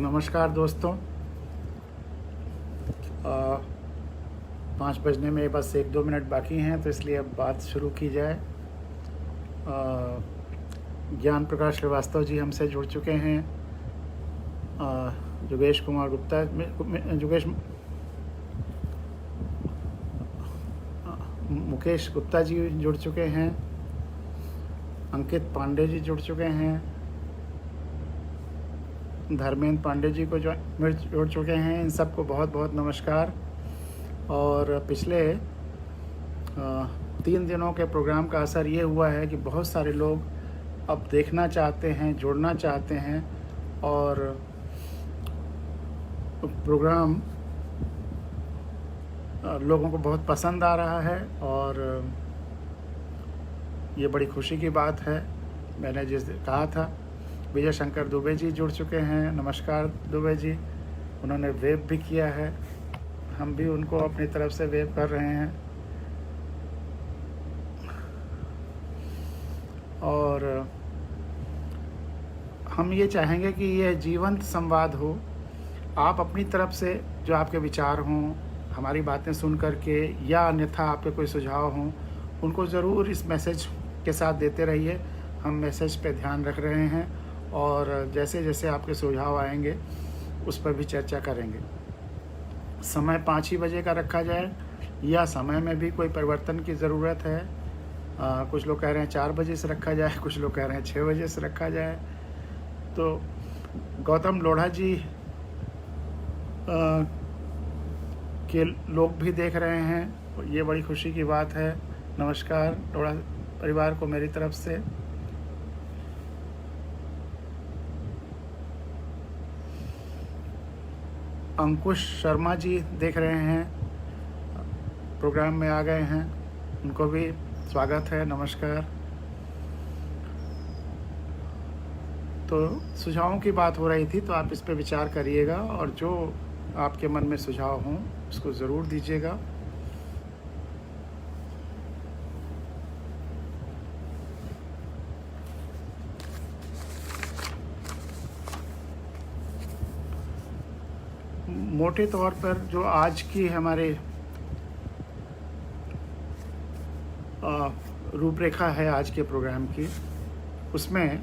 नमस्कार दोस्तों। 5 बजने में बस 1-2 मिनट बाकी हैं, तो इसलिए अब बात शुरू की जाए। ज्ञान प्रकाश श्रीवास्तव जी हमसे जुड़ चुके हैं। योगेश कुमार गुप्ता मुकेश गुप्ता जी जुड़ चुके हैं। अंकित पांडे जी जुड़ चुके हैं। धर्मेंद्र पांडे जी को जुड़ चुके हैं। इन सबको बहुत बहुत नमस्कार। और पिछले 3 दिनों के प्रोग्राम का असर ये हुआ है कि बहुत सारे लोग अब देखना चाहते हैं, जुड़ना चाहते हैं, और प्रोग्राम लोगों को बहुत पसंद आ रहा है, और ये बड़ी खुशी की बात है। मैंने जिस कहा था, विजय शंकर दुबे जी जुड़ चुके हैं। नमस्कार दुबे जी। उन्होंने वेव भी किया है, हम भी उनको अपनी तरफ से वेव कर रहे हैं। और हम ये चाहेंगे कि यह जीवंत संवाद हो। आप अपनी तरफ से जो आपके विचार हों, हमारी बातें सुन करके, या अन्यथा आपके कोई सुझाव हों, उनको ज़रूर इस मैसेज के साथ देते रहिए। हम मैसेज पे ध्यान रख रहे हैं, और जैसे जैसे आपके सुझाव आएंगे उस पर भी चर्चा करेंगे। समय 5 ही बजे का रखा जाए, या समय में भी कोई परिवर्तन की ज़रूरत है। कुछ लोग कह रहे हैं 4 बजे से रखा जाए, कुछ लोग कह रहे हैं 6 बजे से रखा जाए। तो गौतम लोढ़ा जी के लोग भी देख रहे हैं, ये बड़ी खुशी की बात है। नमस्कार लोढ़ा परिवार को मेरी तरफ से। अंकुश शर्मा जी देख रहे हैं, प्रोग्राम में आ गए हैं, उनको भी स्वागत है, नमस्कार। तो सुझावों की बात हो रही थी, तो आप इस पे विचार करिएगा, और जो आपके मन में सुझाव हों उसको ज़रूर दीजिएगा। मोटे तौर पर जो आज की हमारे रूपरेखा है आज के प्रोग्राम की, उसमें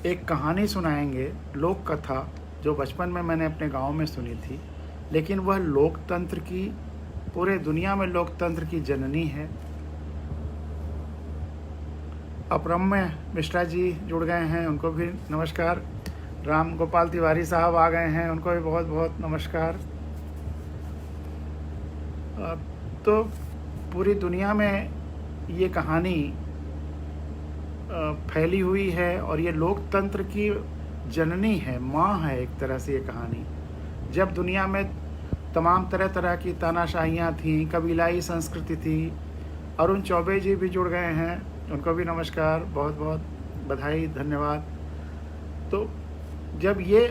एक कहानी सुनाएंगे, लोक कथा, जो बचपन में मैंने अपने गांव में सुनी थी, लेकिन वह लोकतंत्र की, पूरे दुनिया में लोकतंत्र की जननी है। अपरम्य मिश्रा जी जुड़ गए हैं, उनको भी नमस्कार। राम गोपाल तिवारी साहब आ गए हैं, उनको भी बहुत बहुत नमस्कार। तो पूरी दुनिया में ये कहानी फैली हुई है, और ये लोकतंत्र की जननी है, माँ है एक तरह से ये कहानी। जब दुनिया में तमाम तरह तरह की तानाशाहियाँ थीं, कबीलाई संस्कृति थी। अरुण चौबे जी भी जुड़ गए हैं, उनको भी नमस्कार, बहुत बहुत बधाई, धन्यवाद। तो जब ये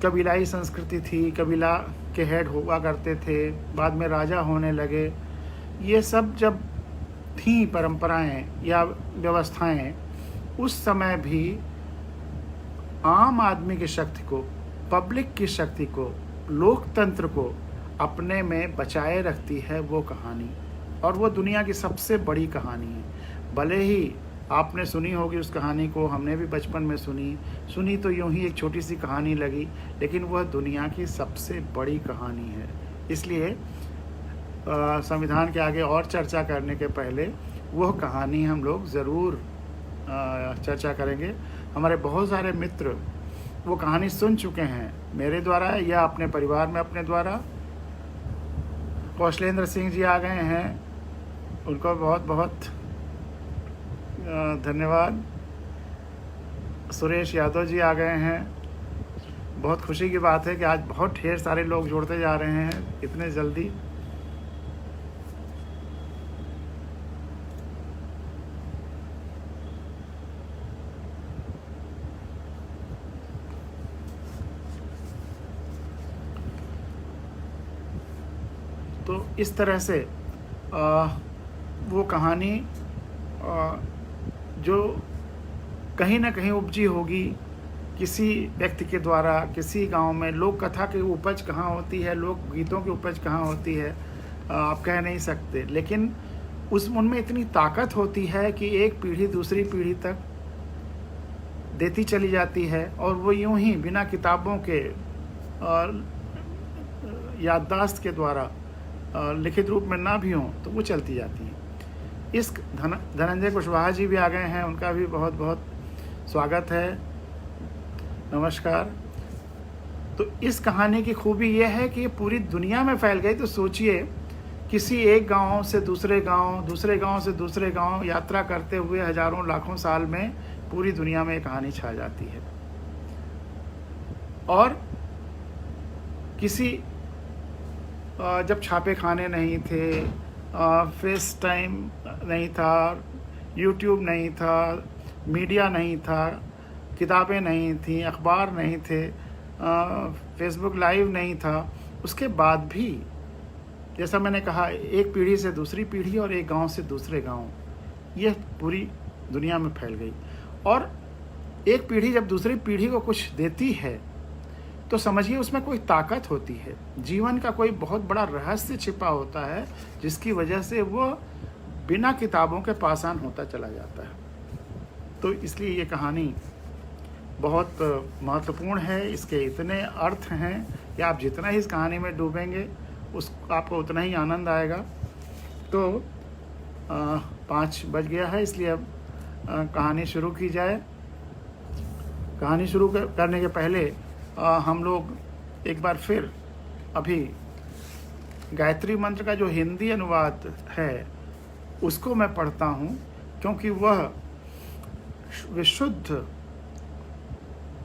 कबीलाई संस्कृति थी, कबीला के हेड हुआ करते थे, बाद में राजा होने लगे, ये सब जब थी परंपराएं या व्यवस्थाएं, उस समय भी आम आदमी की शक्ति को, पब्लिक की शक्ति को, लोकतंत्र को अपने में बचाए रखती है वो कहानी, और वो दुनिया की सबसे बड़ी कहानी है। भले ही आपने सुनी होगी उस कहानी को, हमने भी बचपन में सुनी तो यूं ही एक छोटी सी कहानी लगी, लेकिन वह दुनिया की सबसे बड़ी कहानी है। इसलिए संविधान के आगे और चर्चा करने के पहले वह कहानी हम लोग ज़रूर चर्चा करेंगे। हमारे बहुत सारे मित्र वो कहानी सुन चुके हैं, मेरे द्वारा या अपने परिवार में अपने द्वारा। कौशलेंद्र सिंह जी आ गए हैं, उनको बहुत बहुत धन्यवाद। सुरेश यादव जी आ गए हैं। बहुत खुशी की बात है कि आज बहुत ढेर सारे लोग जुड़ते जा रहे हैं इतने जल्दी। तो इस तरह से वो कहानी जो कहीं ना कहीं उपजी होगी किसी व्यक्ति के द्वारा किसी गांव में लोक कथा की उपज कहाँ होती है, लोक गीतों की उपज कहाँ होती है, आप कह नहीं सकते। लेकिन उनमें इतनी ताकत होती है कि एक पीढ़ी दूसरी पीढ़ी तक देती चली जाती है, और वो यूं ही बिना किताबों के याददाश्त के द्वारा लिखित रूप में ना भी हों तो वो चलती जाती हैं। इस धनंजय कुशवाहा जी भी आ गए हैं, उनका भी बहुत बहुत स्वागत है, नमस्कार। तो इस कहानी की खूबी ये है कि ये पूरी दुनिया में फैल गई। तो सोचिए, किसी एक गांव से दूसरे गांव, दूसरे गांव से दूसरे गांव यात्रा करते हुए हजारों लाखों साल में पूरी दुनिया में ये कहानी छा जाती है। और किसी जब छापे खाने नहीं थे, फेस टाइम नहीं था, यूट्यूब नहीं था, मीडिया नहीं था, किताबें नहीं थी, अखबार नहीं थे, फेसबुक लाइव नहीं था, उसके बाद भी जैसा मैंने कहा, एक पीढ़ी से दूसरी पीढ़ी और एक गांव से दूसरे गांव, यह पूरी दुनिया में फैल गई। और एक पीढ़ी जब दूसरी पीढ़ी को कुछ देती है तो समझिए उसमें कोई ताकत होती है, जीवन का कोई बहुत बड़ा रहस्य छिपा होता है, जिसकी वजह से वो बिना किताबों के पासान होता चला जाता है। तो इसलिए ये कहानी बहुत महत्वपूर्ण है। इसके इतने अर्थ हैं कि आप जितना ही इस कहानी में डूबेंगे आपको उतना ही आनंद आएगा। तो 5 बज गया है, इसलिए अब कहानी शुरू की जाए। कहानी शुरू करने के पहले हम लोग एक बार फिर अभी गायत्री मंत्र का जो हिंदी अनुवाद है उसको मैं पढ़ता हूँ, क्योंकि वह विशुद्ध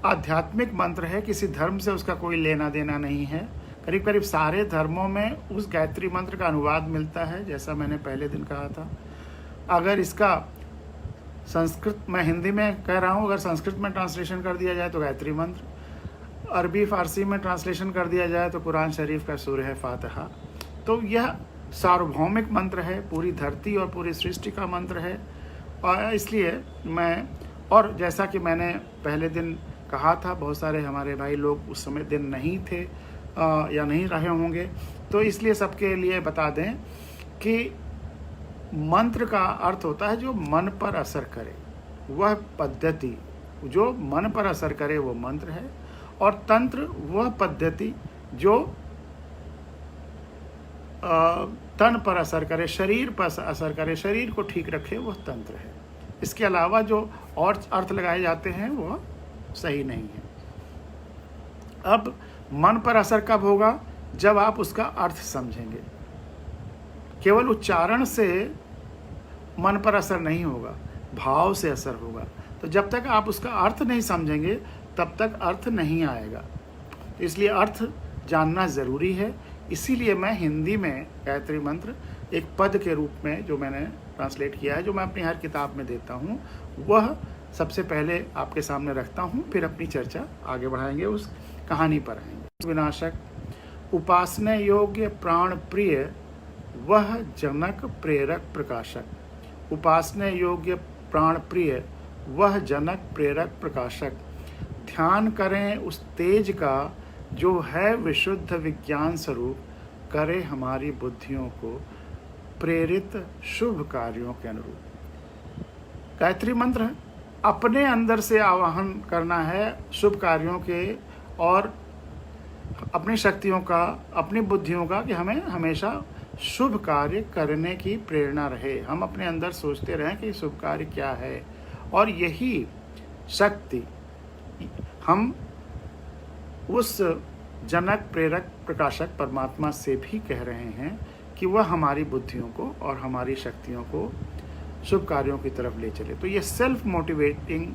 आध्यात्मिक मंत्र है, किसी धर्म से उसका कोई लेना देना नहीं है। करीब करीब सारे धर्मों में उस गायत्री मंत्र का अनुवाद मिलता है, जैसा मैंने पहले दिन कहा था। अगर इसका संस्कृत, मैं हिंदी में कह रहा हूँ, अगर संस्कृत में ट्रांसलेशन कर दिया जाए तो गायत्री मंत्र, अरबी फारसी में ट्रांसलेशन कर दिया जाए तो कुरान शरीफ का सूरह है फातिहा। तो यह सार्वभौमिक मंत्र है, पूरी धरती और पूरी सृष्टि का मंत्र है। और इसलिए मैं, और जैसा कि मैंने पहले दिन कहा था, बहुत सारे हमारे भाई लोग उस समय दिन नहीं थे या नहीं रहे होंगे, तो इसलिए सबके लिए बता दें कि मंत्र का अर्थ होता है जो मन पर असर करे, वह पद्धति जो मन पर असर करे वो मंत्र है, और तंत्र वह पद्धति जो तन पर असर करे, शरीर पर असर करे, शरीर को ठीक रखे, वह तंत्र है। इसके अलावा जो और अर्थ लगाए जाते हैं वह सही नहीं है। अब मन पर असर कब होगा? जब आप उसका अर्थ समझेंगे। केवल उच्चारण से मन पर असर नहीं होगा, भाव से असर होगा। तो जब तक आप उसका अर्थ नहीं समझेंगे तब तक अर्थ नहीं आएगा। इसलिए अर्थ जानना ज़रूरी है। इसीलिए मैं हिंदी में गायत्री मंत्र एक पद के रूप में जो मैंने ट्रांसलेट किया है, जो मैं अपनी हर किताब में देता हूँ, वह सबसे पहले आपके सामने रखता हूँ, फिर अपनी चर्चा आगे बढ़ाएंगे, उस कहानी पर आएंगे। विनाशक, उपासना योग्य प्राण प्रिय, वह जनक प्रेरक प्रकाशक। उपासना योग्य प्राण प्रिय, वह जनक प्रेरक प्रकाशक। ध्यान करें उस तेज का जो है विशुद्ध विज्ञान स्वरूप, करे हमारी बुद्धियों को प्रेरित शुभ कार्यों के अनुरूप। गायत्री मंत्र अपने अंदर से आवाहन करना है शुभ कार्यों के, और अपनी शक्तियों का, अपनी बुद्धियों का, कि हमें हमेशा शुभ कार्य करने की प्रेरणा रहे। हम अपने अंदर सोचते रहें कि शुभ कार्य क्या है, और यही शक्ति हम उस जनक प्रेरक प्रकाशक परमात्मा से भी कह रहे हैं कि वह हमारी बुद्धियों को और हमारी शक्तियों को शुभ कार्यों की तरफ ले चले। तो ये सेल्फ मोटिवेटिंग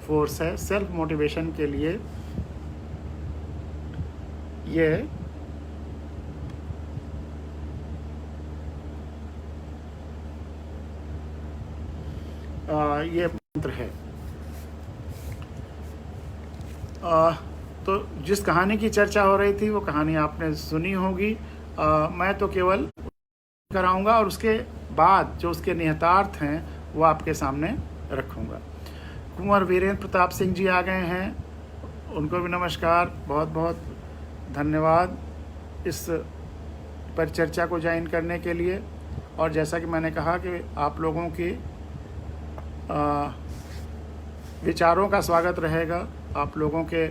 फोर्स है। सेल्फ मोटिवेशन के लिए ये मंत्र है। तो जिस कहानी की चर्चा हो रही थी वो कहानी आपने सुनी होगी। मैं तो केवल कराऊंगा और उसके बाद जो उसके निहितार्थ हैं वो आपके सामने रखूंगा। कुंवर वीरेंद्र प्रताप सिंह जी आ गए हैं, उनको भी नमस्कार, बहुत बहुत धन्यवाद इस पर चर्चा को ज्वाइन करने के लिए। और जैसा कि मैंने कहा कि आप लोगों की विचारों का स्वागत रहेगा, आप लोगों के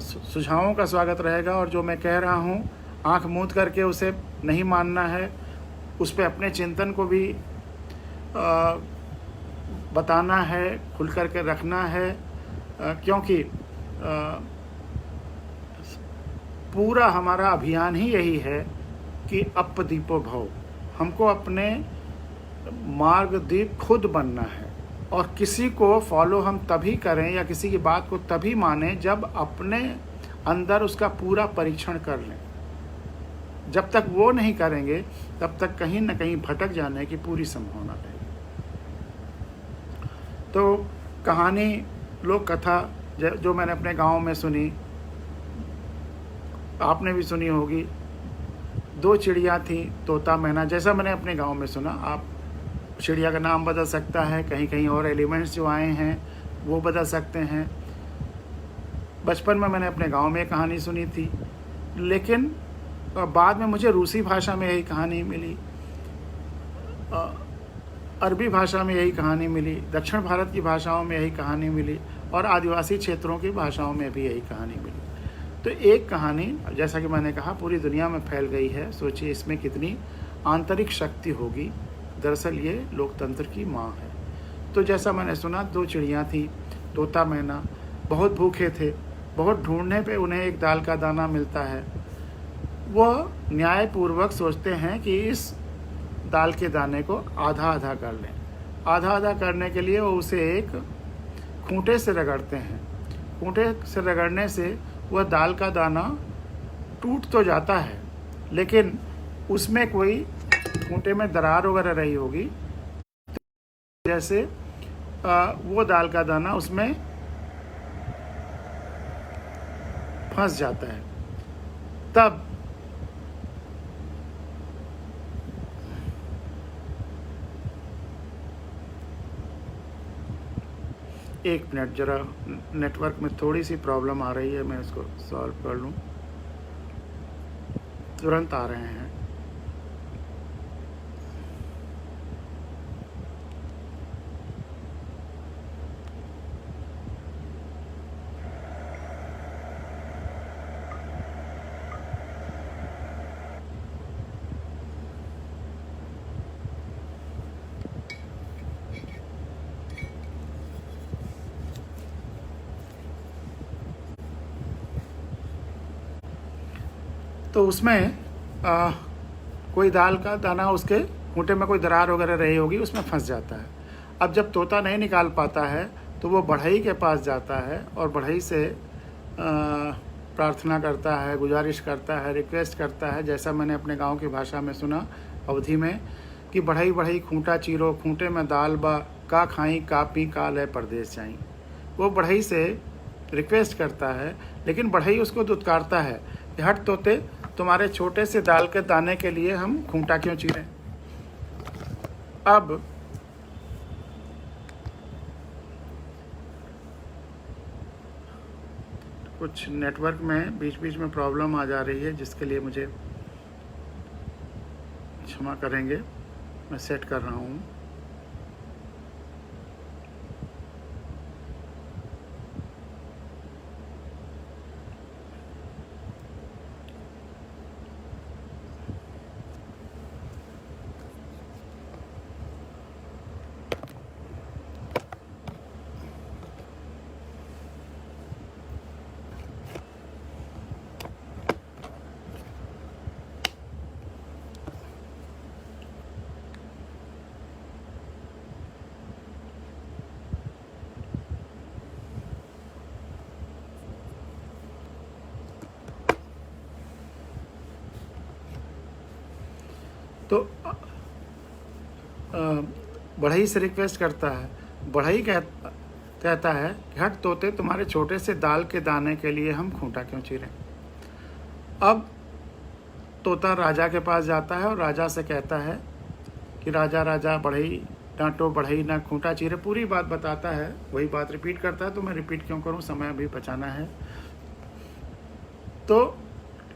सुझावों का स्वागत रहेगा। और जो मैं कह रहा हूँ आंख मूंद करके उसे नहीं मानना है, उस पर अपने चिंतन को भी बताना है, खुल करके रखना है, क्योंकि पूरा हमारा अभियान ही यही है कि अपदीपो भव, हमको अपने मार्गदीप खुद बनना है। और किसी को फॉलो हम तभी करें या किसी की बात को तभी माने जब अपने अंदर उसका पूरा परीक्षण कर लें। जब तक वो नहीं करेंगे तब तक कहीं ना कहीं भटक जाने की पूरी संभावना रहेगी। तो कहानी, लोक कथा जो मैंने अपने गांव में सुनी, आपने भी सुनी होगी। 2 चिड़िया थी, तोता मैना, जैसा मैंने अपने गांव में सुना। आप चिड़िया का नाम बदल सकता है, कहीं कहीं और एलिमेंट्स जो आए हैं वो बदल सकते हैं। बचपन में मैंने अपने गांव में एक कहानी सुनी थी, लेकिन बाद में मुझे रूसी भाषा में यही कहानी मिली, अरबी भाषा में यही कहानी मिली, दक्षिण भारत की भाषाओं में यही कहानी मिली और आदिवासी क्षेत्रों की भाषाओं में भी यही कहानी मिली। तो एक कहानी, जैसा कि मैंने कहा, पूरी दुनिया में फैल गई है। सोचिए इसमें कितनी आंतरिक शक्ति होगी। दरअसल ये लोकतंत्र की माँ है। तो जैसा मैंने सुना, 2 चिड़ियाँ थी, तोता मैना, बहुत भूखे थे, बहुत ढूंढने पे उन्हें एक दाल का दाना मिलता है। वह न्यायपूर्वक सोचते हैं कि इस दाल के दाने को आधा आधा कर लें। आधा आधा करने के लिए वो उसे एक खूंटे से रगड़ते हैं। खूंटे से रगड़ने से वह दाल का दाना टूट तो जाता है, लेकिन उसमें कोई खूंटे में दरार वगैरह रही होगी, जैसे वो दाल का दाना उसमें फंस जाता है। तब एक मिनट, जरा नेटवर्क में थोड़ी सी प्रॉब्लम आ रही है, मैं इसको सॉल्व कर लूँ। तुरंत आ रहे हैं। तो उसमें कोई दाल का दाना, उसके खूंटे में कोई दरार वगैरह रही होगी, उसमें फंस जाता है। अब जब तोता नहीं निकाल पाता है तो वो बढ़ई के पास जाता है और बढ़ई से प्रार्थना करता है, गुजारिश करता है, रिक्वेस्ट करता है, जैसा मैंने अपने गांव की भाषा में सुना अवधि में, कि बढ़ई बढ़ई खूंटा चीरो, खूंटे में दाल बा, का खाई का पी का लय परदेश जाई। वो बढ़ई से रिक्वेस्ट करता है, लेकिन बढ़ई उसको दुत्कारता है कि हट तोते, तुम्हारे छोटे से दाल के दाने के लिए हम खूंटा क्यों चीरें। अब कुछ नेटवर्क में बीच बीच में प्रॉब्लम आ जा रही है, जिसके लिए मुझे क्षमा करेंगे। मैं सेट कर रहा हूँ। तो बढ़ई से रिक्वेस्ट करता है। बढ़ई कहता है कि हट तोते, तुम्हारे छोटे से दाल के दाने के लिए हम खूंटा क्यों चीरें। अब तोता राजा के पास जाता है और राजा से कहता है कि राजा राजा, बढ़ई डांटो बढ़ई ना खूंटा चीरे, पूरी बात बताता है, वही बात रिपीट करता है, तो मैं रिपीट क्यों करूं, समय अभी बचाना है। तो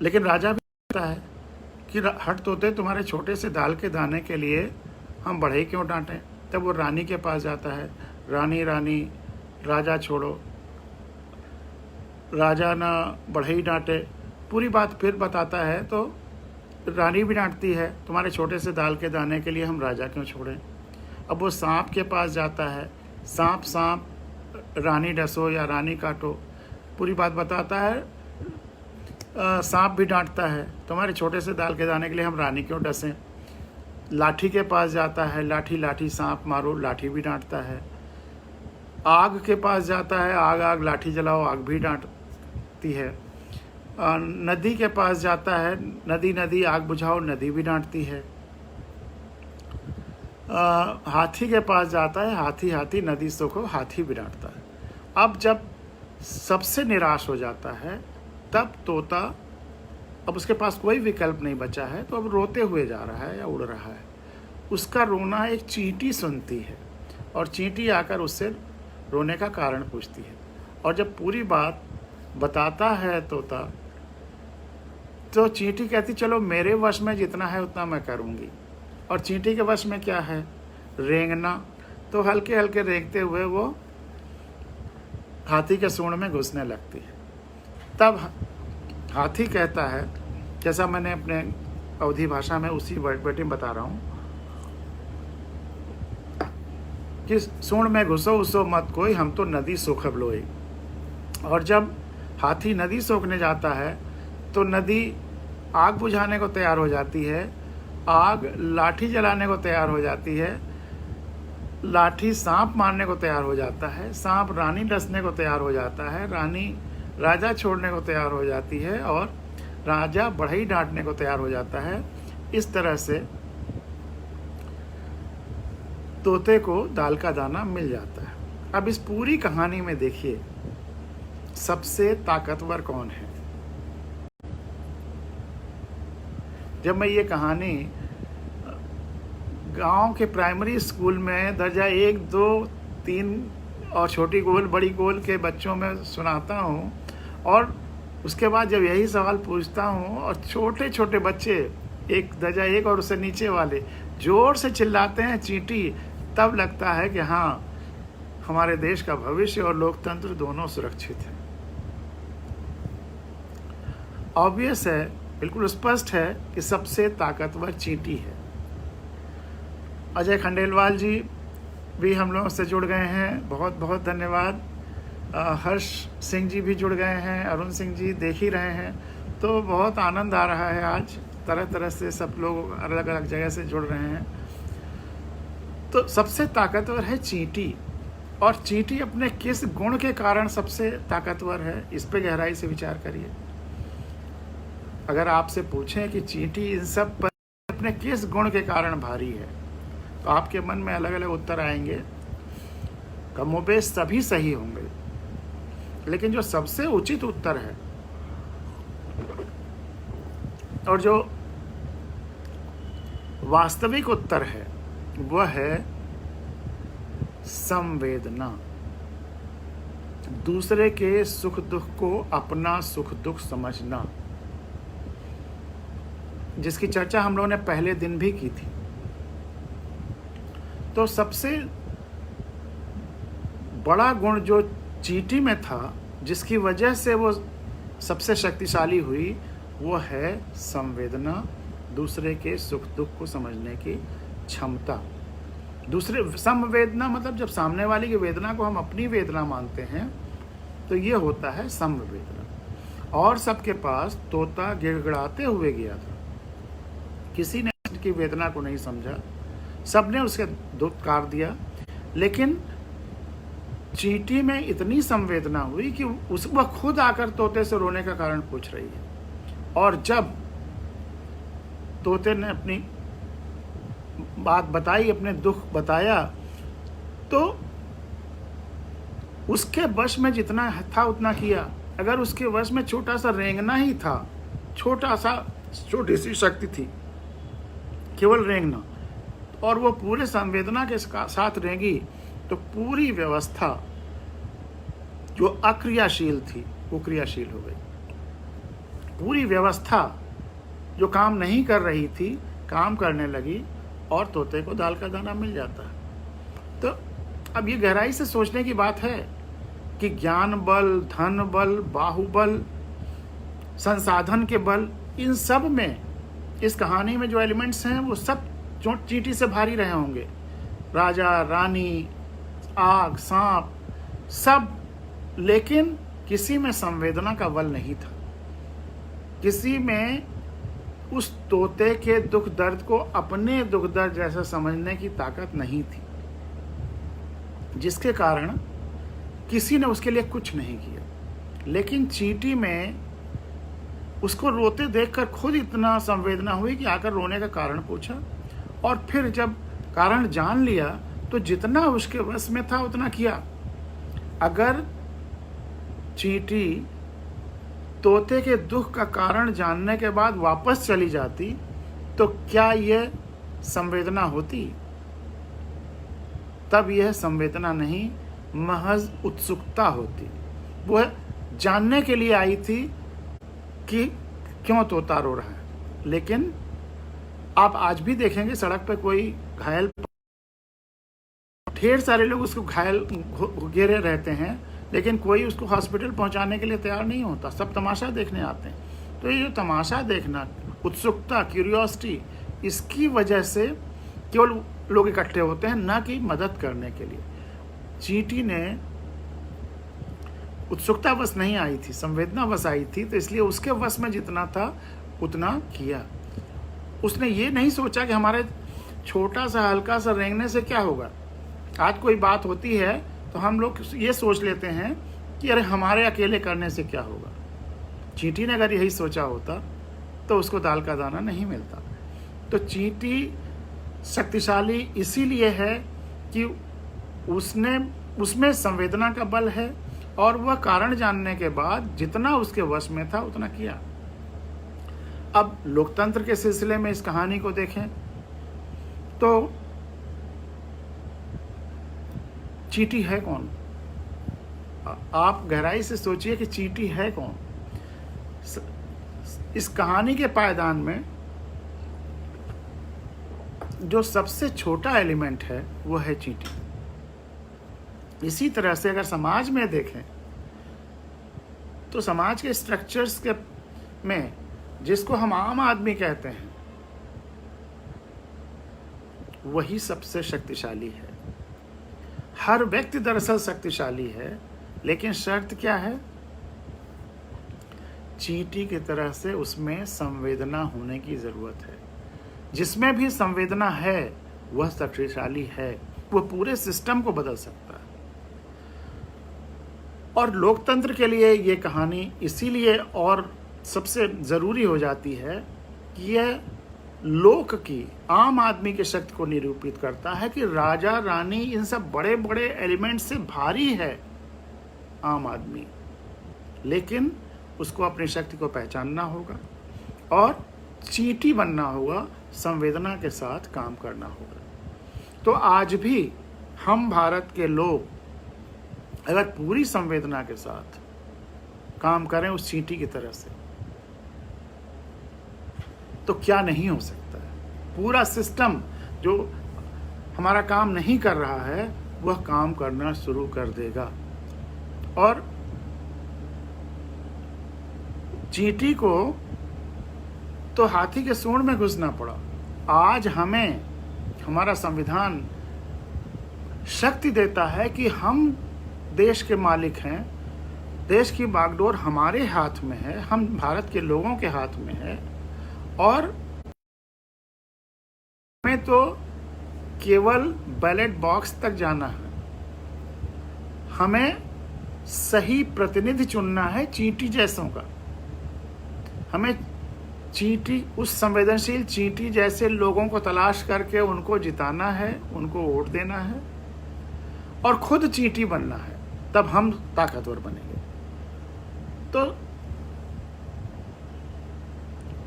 लेकिन राजा भी कहता है कि हट तोते, तुम्हारे छोटे से दाल के दाने के लिए हम बढ़ई क्यों डांटें। तब वो रानी के पास जाता है, रानी रानी राजा छोड़ो, राजा ना बढ़ई डांटे, पूरी बात फिर बताता है। तो रानी भी डांटती है, तुम्हारे छोटे से दाल के दाने के लिए हम राजा क्यों छोड़ें। अब वो सांप के पास जाता है, सांप सांप रानी डसो या रानी काटो, पूरी बात बताता है। सांप भी डांटता है, तुम्हारे छोटे से दाल के दाने के लिए हम रानी क्यों डसें। लाठी के पास जाता है, लाठी लाठी सांप मारो, लाठी भी डांटता है। आग के पास जाता है, आग आग लाठी जलाओ, आग भी डांटती है। नदी के पास जाता है, नदी नदी आग बुझाओ, नदी भी डांटती है। हाथी के पास जाता है, हाथी हाथी नदी सोखो, हाथी भी डांटता है। अब जब सबसे निराश हो जाता है, तब तोता, अब उसके पास कोई विकल्प नहीं बचा है, तो अब रोते हुए जा रहा है या उड़ रहा है। उसका रोना एक चींटी सुनती है और चींटी आकर उससे रोने का कारण पूछती है। और जब पूरी बात बताता है तोता, तो चींटी कहती चलो मेरे वश में जितना है उतना मैं करूँगी। और चींटी के वश में क्या है, रेंगना। तो हल्के हल्के रेंगते हुए वो हाथी के सूंड में घुसने लगती है। तब हाथी कहता है, जैसा मैंने अपने अवधी भाषा में उसी वर्ड बता रहा हूँ, कि सूंड में घुसो उसो मत कोई, हम तो नदी सोखब लोई। और जब हाथी नदी सोखने जाता है, तो नदी आग बुझाने को तैयार हो जाती है, आग लाठी जलाने को तैयार हो जाती है, लाठी सांप मारने को तैयार हो जाता है, सांप रानी डसने को तैयार हो जाता है, रानी राजा छोड़ने को तैयार हो जाती है, और राजा बढ़ई डांटने को तैयार हो जाता है। इस तरह से तोते को दाल का दाना मिल जाता है। अब इस पूरी कहानी में देखिए, सबसे ताकतवर कौन है। जब मैं ये कहानी गांव के प्राइमरी स्कूल में दर्जा 1, 2, 3 और छोटी गोल बड़ी गोल के बच्चों में सुनाता हूँ, और उसके बाद जब यही सवाल पूछता हूँ और छोटे छोटे बच्चे, एक दर्जा 1 और उससे नीचे वाले, जोर से चिल्लाते हैं चींटी, तब लगता है कि हाँ, हमारे देश का भविष्य और लोकतंत्र दोनों सुरक्षित है। ऑब्वियस है, बिल्कुल स्पष्ट है कि सबसे ताकतवर चींटी है। अजय खंडेलवाल जी भी हम लोगों से जुड़ गए हैं, बहुत बहुत धन्यवाद। हर्ष सिंह जी भी जुड़ गए हैं, अरुण सिंह जी देख ही रहे हैं, तो बहुत आनंद आ रहा है। आज तरह तरह से सब लोग अलग अलग जगह से जुड़ रहे हैं। तो सबसे ताकतवर है चींटी, और चींटी अपने किस गुण के कारण सबसे ताकतवर है, इस पे गहराई से विचार करिए। अगर आपसे पूछें कि चींटी इन सब पर अपने किस गुण के कारण भारी है, तो आपके मन में अलग अलग उत्तर आएंगे, कमोबेश सभी सही होंगे, लेकिन जो सबसे उचित उत्तर है और जो वास्तविक उत्तर है, वह है संवेदना। दूसरे के सुख दुख को अपना सुख दुख समझना, जिसकी चर्चा हम लोगों ने पहले दिन भी की थी। तो सबसे बड़ा गुण जो चींटी में था, जिसकी वजह से वो सबसे शक्तिशाली हुई, वो है संवेदना, दूसरे के सुख दुख को समझने की क्षमता। दूसरे समवेदना मतलब जब सामने वाले की वेदना को हम अपनी वेदना मानते हैं, तो ये होता है समवेदना। और सबके पास तोता गिड़गिड़ाते हुए गया था, किसी ने उसकी वेदना को नहीं समझा, सबने उसके दुख काट दिया। लेकिन चींटी में इतनी संवेदना हुई कि वह खुद आकर तोते से रोने का कारण पूछ रही है। और जब तोते ने अपनी बात बताई, अपने दुख बताया, तो उसके वश में जितना था उतना किया। अगर उसके वश में छोटा सा रेंगना ही था, छोटी सी शक्ति थी, केवल रेंगना, और वो पूरे संवेदना के साथ रहेंगी तो पूरी व्यवस्था जो अक्रियाशील थी वो क्रियाशील हो गई। पूरी व्यवस्था जो काम नहीं कर रही थी काम करने लगी और तोते को दाल का दाना मिल जाता है। तो अब ये गहराई से सोचने की बात है कि ज्ञान बल, धन बल, बाहुबल, संसाधन के बल, इन सब में इस कहानी में जो एलिमेंट्स हैं वो सब चींटी से भारी रहे होंगे। राजा, रानी, आग, सांप, सब, लेकिन किसी में संवेदना का बल नहीं था। किसी में उस तोते के दुख दर्द को अपने दुख दर्द जैसा समझने की ताकत नहीं थी, जिसके कारण किसी ने उसके लिए कुछ नहीं किया। लेकिन चींटी में उसको रोते देखकर खुद इतना संवेदना हुई कि आकर रोने का कारण पूछा, और फिर जब कारण जान लिया तो जितना उसके वश में था उतना किया। अगर चींटी तोते के दुख का कारण जानने के बाद वापस चली जाती तो क्या यह संवेदना होती? तब यह संवेदना नहीं, महज उत्सुकता होती। वह जानने के लिए आई थी कि क्यों तोता रो रहा है। लेकिन आप आज भी देखेंगे सड़क पर कोई घायल, ढेर सारे लोग उसको घायल घेरे रहते हैं, लेकिन कोई उसको हॉस्पिटल पहुंचाने के लिए तैयार नहीं होता। सब तमाशा देखने आते हैं। तो ये जो तमाशा देखना, उत्सुकता, क्यूरियोसिटी, इसकी वजह से केवल लोग इकट्ठे होते हैं, ना कि मदद करने के लिए। चींटी ने उत्सुकता बस नहीं आई थी, संवेदना बस आई थी, तो इसलिए उसके वश में जितना था उतना किया। उसने ये नहीं सोचा कि हमारे छोटा सा हल्का सा रेंगने से क्या होगा। आज कोई बात होती है तो हम लोग ये सोच लेते हैं कि अरे हमारे अकेले करने से क्या होगा। चींटी ने अगर यही सोचा होता तो उसको दाल का दाना नहीं मिलता। तो चींटी शक्तिशाली इसीलिए है कि उसमें संवेदना का बल है, और वह कारण जानने के बाद जितना उसके वश में था उतना किया। अब लोकतंत्र के सिलसिले में इस कहानी को देखें तो चींटी है कौन? आप गहराई से सोचिए कि चींटी है कौन। इस कहानी के पायदान में जो सबसे छोटा एलिमेंट है वो है चींटी। इसी तरह से अगर समाज में देखें तो समाज के स्ट्रक्चर्स के में जिसको हम आम आदमी कहते हैं वही सबसे शक्तिशाली है। हर व्यक्ति दरअसल शक्तिशाली है, लेकिन शर्त क्या है? चींटी की तरह से उसमें संवेदना होने की जरूरत है। जिसमें भी संवेदना है वह शक्तिशाली है, वह पूरे सिस्टम को बदल सकता है। और लोकतंत्र के लिए ये कहानी इसीलिए और सबसे ज़रूरी हो जाती है कि यह लोक की, आम आदमी की शक्ति को निरूपित करता है कि राजा, रानी, इन सब बड़े बड़े एलिमेंट से भारी है आम आदमी, लेकिन उसको अपनी शक्ति को पहचानना होगा और चींटी बनना होगा, संवेदना के साथ काम करना होगा। तो आज भी हम भारत के लोग अगर पूरी संवेदना के साथ काम करें उस चींटी की तरह से, तो क्या नहीं हो सकता है। पूरा सिस्टम जो हमारा काम नहीं कर रहा है वह काम करना शुरू कर देगा। और चींटी को तो हाथी के सूंड में घुसना पड़ा। आज हमें हमारा संविधान शक्ति देता है कि हम देश के मालिक हैं, देश की बागडोर हमारे हाथ में है, हम भारत के लोगों के हाथ में है, और हमें तो केवल बैलेट बॉक्स तक जाना है। हमें सही प्रतिनिधि चुनना है चींटी जैसों का। हमें चींटी, उस संवेदनशील चींटी जैसे लोगों को तलाश करके उनको जिताना है, उनको वोट देना है और खुद चींटी बनना है, तब हम ताकतवर बनेंगे। तो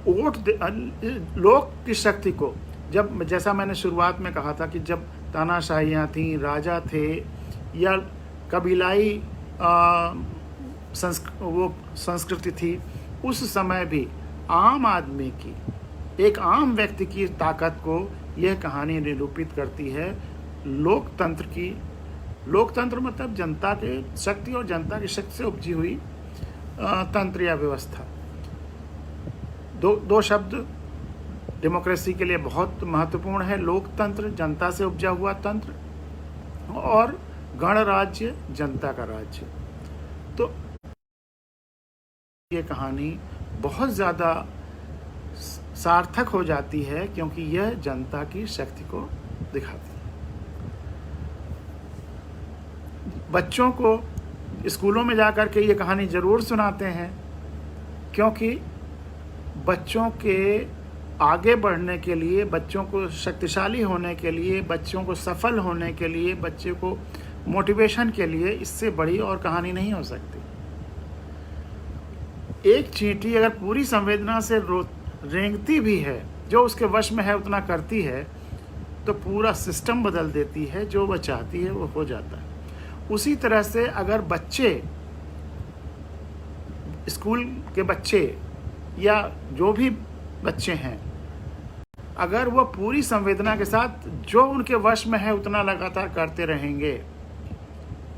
वोट लोक की शक्ति को जब जैसा मैंने शुरुआत में कहा था कि जब तानाशाहियाँ थीं, राजा थे या कबीलाई संस्कृति थी, उस समय भी आम आदमी की, एक आम व्यक्ति की ताकत को यह कहानी निरूपित करती है। लोकतंत्र की, लोकतंत्र मतलब जनता के शक्ति और जनता की शक्ति से उपजी हुई तंत्र या व्यवस्था। दो शब्द डेमोक्रेसी के लिए बहुत महत्वपूर्ण है। लोकतंत्र जनता से उपजा हुआ तंत्र, और गणराज्य जनता का राज्य। तो ये कहानी बहुत ज़्यादा सार्थक हो जाती है क्योंकि यह जनता की शक्ति को दिखाती है। बच्चों को स्कूलों में जाकर के ये कहानी ज़रूर सुनाते हैं, क्योंकि बच्चों के आगे बढ़ने के लिए, बच्चों को शक्तिशाली होने के लिए, बच्चों को सफल होने के लिए, बच्चे को मोटिवेशन के लिए इससे बड़ी और कहानी नहीं हो सकती। एक चींटी अगर पूरी संवेदना से रेंगती भी है, जो उसके वश में है उतना करती है, तो पूरा सिस्टम बदल देती है। जो वह चाहती है वो हो जाता है। उसी तरह से अगर बच्चे, स्कूल के बच्चे या जो भी बच्चे हैं, अगर वो पूरी संवेदना के साथ जो उनके वश में है उतना लगातार करते रहेंगे,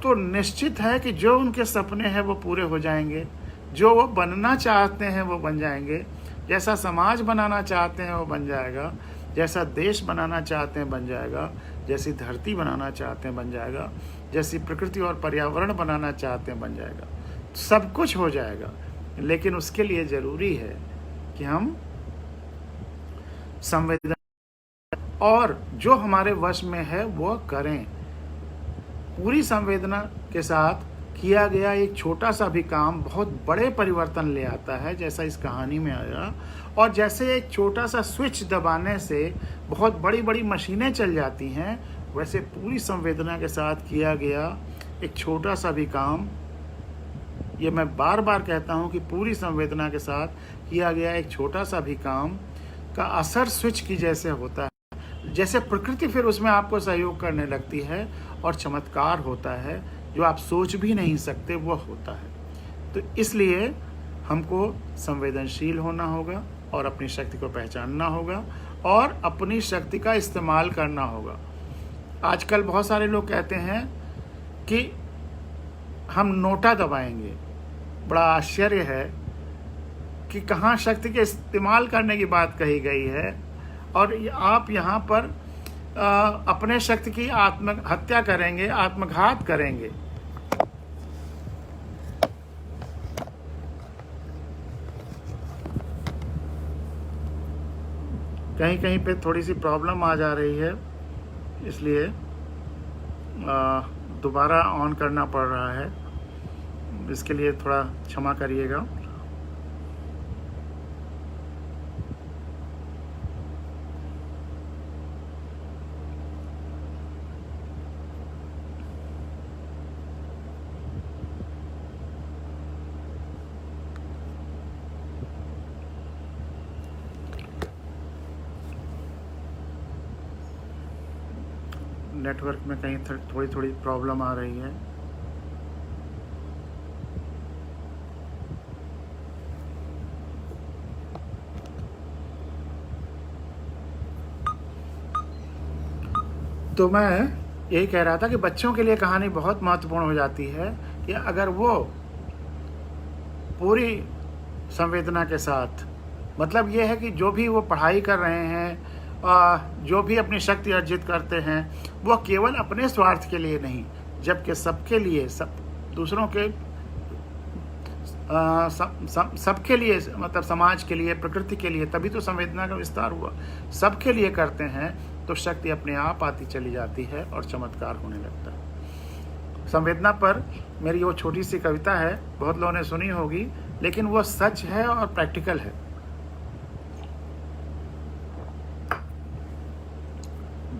तो निश्चित है कि जो उनके सपने हैं वो पूरे हो जाएंगे, जो वो बनना चाहते हैं वो बन जाएंगे, जैसा समाज बनाना चाहते हैं वो बन जाएगा, जैसा देश बनाना चाहते हैं बन जाएगा, जैसी धरती बनाना चाहते हैं बन जाएगा, जैसी प्रकृति और पर्यावरण बनाना चाहते हैं बन जाएगा। सब कुछ हो जाएगा, लेकिन उसके लिए ज़रूरी है कि हम संवेदना और जो हमारे वश में है वो करें। पूरी संवेदना के साथ किया गया एक छोटा सा भी काम बहुत बड़े परिवर्तन ले आता है, जैसा इस कहानी में आया। और जैसे एक छोटा सा स्विच दबाने से बहुत बड़ी बड़ी मशीनें चल जाती हैं, वैसे पूरी संवेदना के साथ किया गया एक छोटा सा भी काम, ये मैं बार बार कहता हूँ कि पूरी संवेदना के साथ किया गया एक छोटा सा भी काम का असर स्विच की जैसे होता है। जैसे प्रकृति फिर उसमें आपको सहयोग करने लगती है और चमत्कार होता है, जो आप सोच भी नहीं सकते वो होता है। तो इसलिए हमको संवेदनशील होना होगा और अपनी शक्ति को पहचानना होगा और अपनी शक्ति का इस्तेमाल करना होगा। आजकल बहुत सारे लोग कहते हैं कि हम नोटा दबाएंगे। बड़ा आश्चर्य है कि कहाँ शक्ति के इस्तेमाल करने की बात कही गई है, और आप यहाँ पर अपने शक्ति की आत्महत्या करेंगे, आत्मघात करेंगे। कहीं कहीं पे थोड़ी सी प्रॉब्लम आ जा रही है, इसलिए दोबारा ऑन करना पड़ रहा है। इसके लिए थोड़ा क्षमा करिएगा। नेटवर्क में कहीं थोड़ी थोड़ी प्रॉब्लम आ रही है। तो मैं यही कह रहा था कि बच्चों के लिए कहानी बहुत महत्वपूर्ण हो जाती है कि अगर वो पूरी संवेदना के साथ, मतलब ये है कि जो भी वो पढ़ाई कर रहे हैं, जो भी अपनी शक्ति अर्जित करते हैं, वो केवल अपने स्वार्थ के लिए नहीं, जबकि सबके लिए, सब दूसरों के सबके लिए, मतलब समाज के लिए, प्रकृति के लिए, तभी तो संवेदना का विस्तार हुआ। सबके लिए करते हैं तो शक्ति अपने आप आती चली जाती है और चमत्कार होने लगता है। संवेदना पर मेरी वो छोटी सी कविता है, बहुत लोगों ने सुनी होगी, लेकिन वो सच है और प्रैक्टिकल है।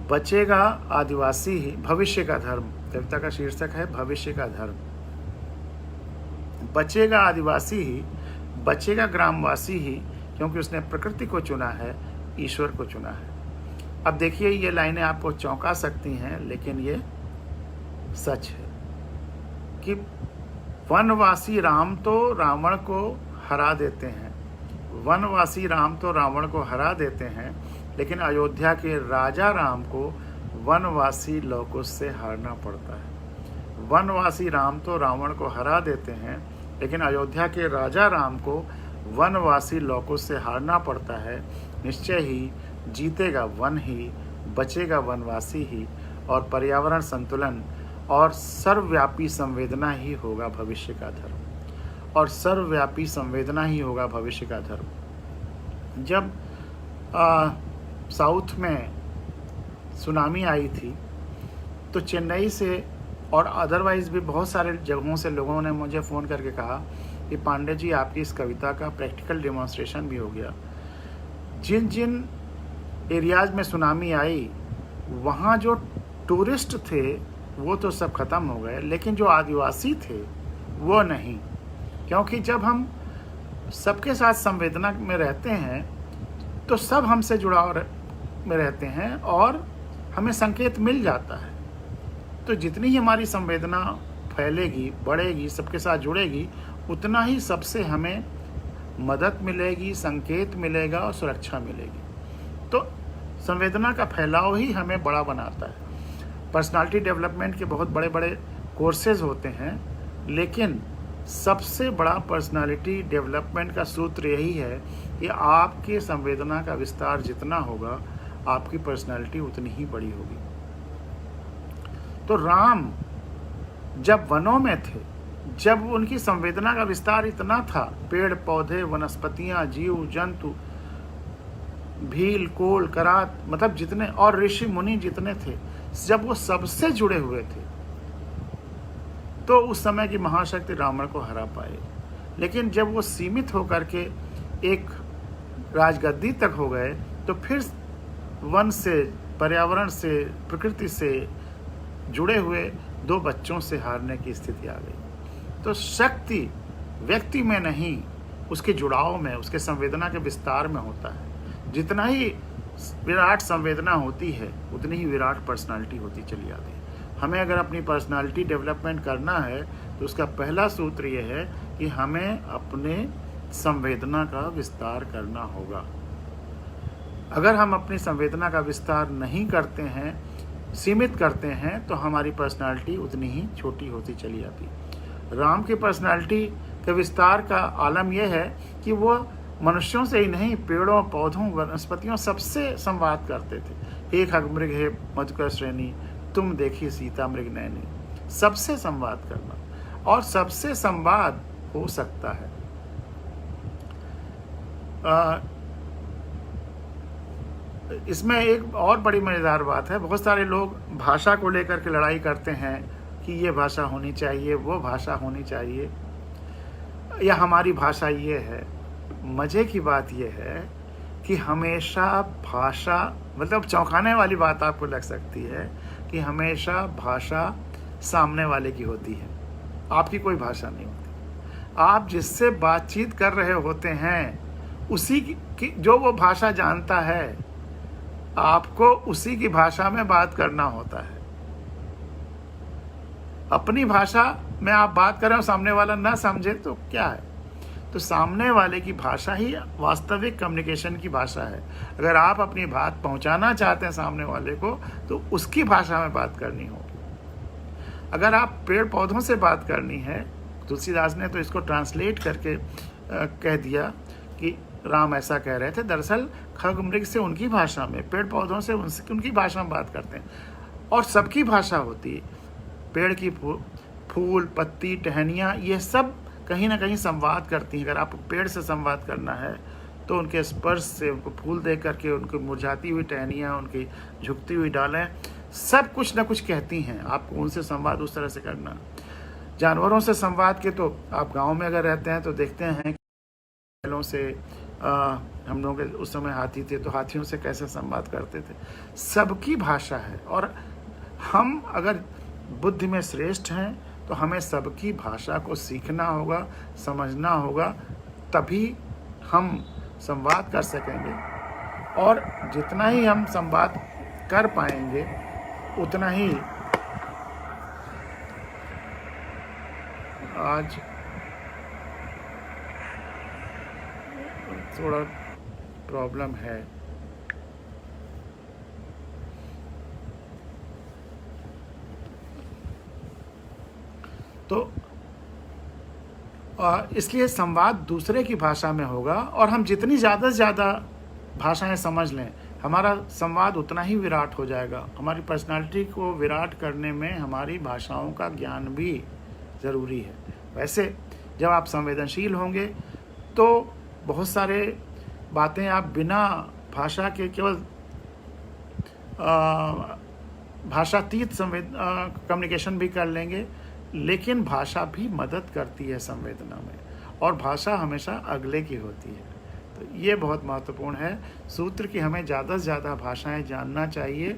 बचेगा आदिवासी ही भविष्य का धर्म। कविता का शीर्षक है भविष्य का धर्म। बचेगा आदिवासी ही, बचेगा ग्रामवासी ही, क्योंकि उसने प्रकृति को चुना है, ईश्वर को चुना है। अब देखिए, ये लाइनें आपको चौंका सकती हैं, लेकिन ये सच है कि वनवासी राम तो रावण को हरा देते हैं, वनवासी राम तो रावण को हरा देते हैं, लेकिन अयोध्या के राजा राम को वनवासी लवकुश से हारना पड़ता है। वनवासी राम तो रावण को हरा देते हैं, लेकिन अयोध्या के राजा राम को वनवासी लवकुश से हारना पड़ता है। निश्चय ही जीतेगा वन ही, बचेगा वनवासी ही, और पर्यावरण संतुलन और सर्वव्यापी संवेदना ही होगा भविष्य का धर्म, और सर्वव्यापी संवेदना ही होगा भविष्य का धर्म। जब साउथ में सुनामी आई थी तो चेन्नई से और अदरवाइज़ भी बहुत सारे जगहों से लोगों ने मुझे फ़ोन करके कहा कि पांडे जी, आपकी इस कविता का प्रैक्टिकल डेमोन्स्ट्रेशन भी हो गया। जिन जिन एरियाज़ में सुनामी आई वहाँ जो टूरिस्ट थे वो तो सब ख़त्म हो गए, लेकिन जो आदिवासी थे वो नहीं, क्योंकि जब हम सबके साथ संवेदना में रहते हैं तो सब हमसे जुड़ाव में रहते हैं और हमें संकेत मिल जाता है। तो जितनी ही हमारी संवेदना फैलेगी, बढ़ेगी, सबके साथ जुड़ेगी, उतना ही सबसे हमें मदद मिलेगी, संकेत मिलेगा और सुरक्षा मिलेगी। तो संवेदना का फैलाव ही हमें बड़ा बनाता है। पर्सनालिटी डेवलपमेंट के बहुत बड़े बड़े कोर्सेज होते हैं, लेकिन सबसे बड़ा पर्सनालिटी डेवलपमेंट का सूत्र यही है कि आपके संवेदना का विस्तार जितना होगा, आपकी पर्सनालिटी उतनी ही बड़ी होगी। तो राम जब वनों में थे, जब उनकी संवेदना का विस्तार इतना था, पेड़ पौधे, वनस्पतियां, जीव जंतु, भील, कोल, करात, मतलब जितने, और ऋषि मुनि जितने थे, जब वो सबसे जुड़े हुए थे तो उस समय की महाशक्ति रावण को हरा पाए। लेकिन जब वो सीमित होकर के एक राजगद्दी तक हो गए तो फिर वन से, पर्यावरण से, प्रकृति से जुड़े हुए दो बच्चों से हारने की स्थिति आ गई। तो शक्ति व्यक्ति में नहीं, उसके जुड़ाव में, उसके संवेदना के विस्तार में होता है। जितना ही विराट संवेदना होती है उतनी ही विराट पर्सनालिटी होती चली जाती है। हमें अगर अपनी पर्सनालिटी डेवलपमेंट करना है तो उसका पहला सूत्र ये है कि हमें अपने संवेदना का विस्तार करना होगा। अगर हम अपनी संवेदना का विस्तार नहीं करते हैं, सीमित करते हैं, तो हमारी पर्सनालिटी उतनी ही छोटी होती चली जाती। राम की पर्सनालिटी के विस्तार का आलम यह है कि वो मनुष्यों से ही नहीं, पेड़ों, पौधों, वनस्पतियों सबसे संवाद करते थे। हे खगमृग, हे मधुकर श्रेणी, तुम देखी सीता मृग नैनी। सबसे संवाद करना, और सबसे संवाद हो सकता है। इसमें एक और बड़ी मजेदार बात है, बहुत सारे लोग भाषा को लेकर के लड़ाई करते हैं कि ये भाषा होनी चाहिए, वो भाषा होनी चाहिए, या हमारी भाषा ये है। मजे की बात यह है कि हमेशा भाषा, मतलब चौंकाने वाली बात आपको लग सकती है कि हमेशा भाषा सामने वाले की होती है, आपकी कोई भाषा नहीं होती। आप जिससे बातचीत कर रहे होते हैं उसी की, जो वो भाषा जानता है, आपको उसी की भाषा में बात करना होता है। अपनी भाषा में आप बात कर रहे हो, सामने वाला ना समझे तो क्या है? तो सामने वाले की भाषा ही वास्तविक कम्युनिकेशन की भाषा है। अगर आप अपनी बात पहुंचाना चाहते हैं सामने वाले को, तो उसकी भाषा में बात करनी होगी। अगर आप पेड़ पौधों से बात करनी है, तुलसीदास ने तो इसको ट्रांसलेट करके कह दिया कि राम ऐसा कह रहे थे। दरअसल खग मृग से उनकी भाषा में, पेड़ पौधों से उनकी भाषा में बात करते हैं, और सबकी भाषा होती है। पेड़ की फूल, पत्ती, टहनियाँ, ये सब कहीं ना कहीं संवाद करती हैं। अगर आपको पेड़ से संवाद करना है तो उनके स्पर्श से, उनको फूल देख करके, उनकी मुरझाती हुई टहनियाँ, उनकी झुकती हुई डालें, सब कुछ ना कुछ कहती हैं। आपको उनसे संवाद उस तरह से करना। जानवरों से संवाद के तो आप गांव में अगर रहते हैं तो देखते हैं बैलों से, हम लोग उस समय हाथी थे तो हाथियों से कैसे संवाद करते थे। सबकी भाषा है, और हम अगर बुद्धि में श्रेष्ठ हैं तो हमें सबकी भाषा को सीखना होगा, समझना होगा, तभी हम संवाद कर सकेंगे। और जितना ही हम संवाद कर पाएंगे उतना ही आज थोड़ा प्रॉब्लम है। तो इसलिए संवाद दूसरे की भाषा में होगा, और हम जितनी ज़्यादा से ज़्यादा भाषाएं समझ लें, हमारा संवाद उतना ही विराट हो जाएगा। हमारी पर्सनालिटी को विराट करने में हमारी भाषाओं का ज्ञान भी ज़रूरी है। वैसे जब आप संवेदनशील होंगे तो बहुत सारे बातें आप बिना भाषा के केवल भाषातीत कम्युनिकेशन भी कर लेंगे, लेकिन भाषा भी मदद करती है संवेदना में, और भाषा हमेशा अगले की होती है। तो ये बहुत महत्वपूर्ण है सूत्र कि हमें ज़्यादा से ज़्यादा भाषाएं जानना चाहिए,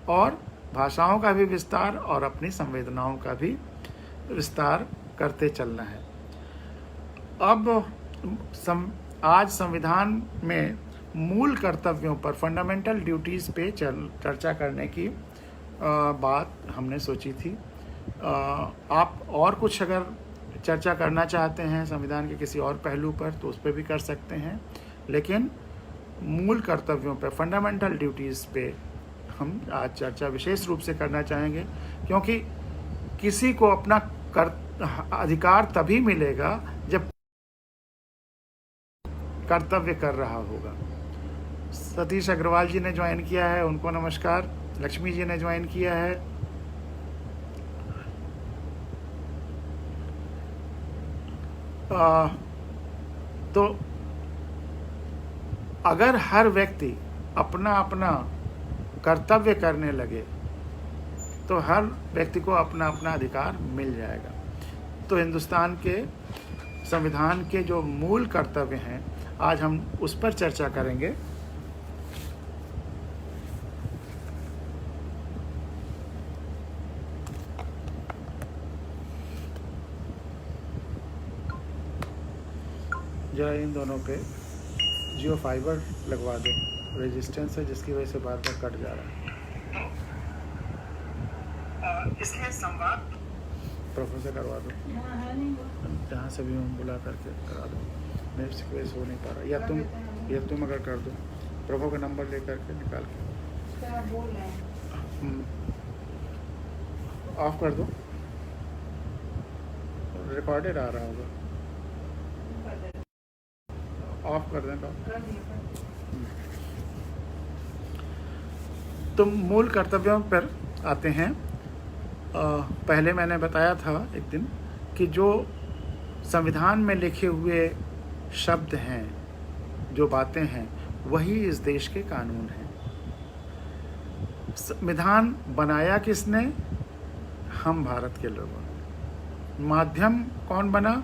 और भाषाओं का भी विस्तार और अपनी संवेदनाओं का भी विस्तार करते चलना है। अब आज संविधान में मूल कर्तव्यों पर, फंडामेंटल ड्यूटीज़ पे चर्चा करने की बात हमने सोची थी। आप और कुछ अगर चर्चा करना चाहते हैं संविधान के किसी और पहलू पर तो उस पर भी कर सकते हैं, लेकिन मूल कर्तव्यों पर, फंडामेंटल ड्यूटीज़ पे हम आज चर्चा विशेष रूप से करना चाहेंगे, क्योंकि किसी को अपना अधिकार तभी मिलेगा जब कर्तव्य कर रहा होगा। सतीश अग्रवाल जी ने ज्वाइन किया है, उनको नमस्कार। लक्ष्मी जी ने ज्वाइन किया है। तो अगर हर व्यक्ति अपना अपना कर्तव्य करने लगे तो हर व्यक्ति को अपना अपना अधिकार मिल जाएगा। तो हिंदुस्तान के संविधान के जो मूल कर्तव्य हैं, आज हम उस पर चर्चा करेंगे। जरा इन दोनों पे जियो फाइबर लगवा दो, रेजिस्टेंस है जिसकी वजह से बार बार कट जा रहा है। इसलिए संवाद प्रोफेसर करवा दो, जहाँ से भी हम बुला करके करा दो। मेरे से कोई हो नहीं पा रहा, या तुम अगर कर दो, प्रभु का नंबर ले करके निकाल के ऑफ कर दो। रिकॉर्डेड आ रहा होगा, ऑफ कर दें। तो मूल कर्तव्यों पर आते हैं। पहले मैंने बताया था एक दिन कि जो संविधान में लिखे हुए शब्द हैं, जो बातें हैं, वही इस देश के कानून हैं। संविधान बनाया किसने? हम भारत के लोगों ने। माध्यम कौन बना?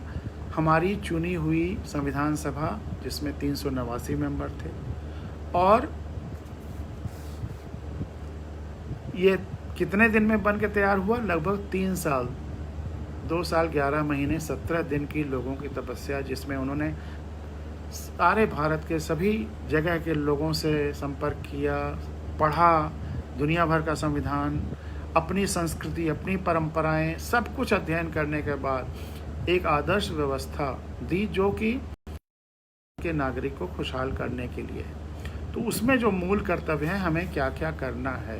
हमारी चुनी हुई संविधान सभा, जिसमें 389 मेंबर थे, और ये कितने दिन में बन के तैयार हुआ? लगभग 3 साल, 2 साल 11 महीने 17 दिन की लोगों की तपस्या, जिसमें उन्होंने सारे भारत के सभी जगह के लोगों से संपर्क किया, पढ़ा दुनिया भर का संविधान, अपनी संस्कृति, अपनी परंपराएं, सब कुछ अध्ययन करने के बाद एक आदर्श व्यवस्था दी जो कि के नागरिक को खुशहाल करने के लिए है। तो उसमें जो मूल कर्तव्य हैं, हमें क्या क्या करना है,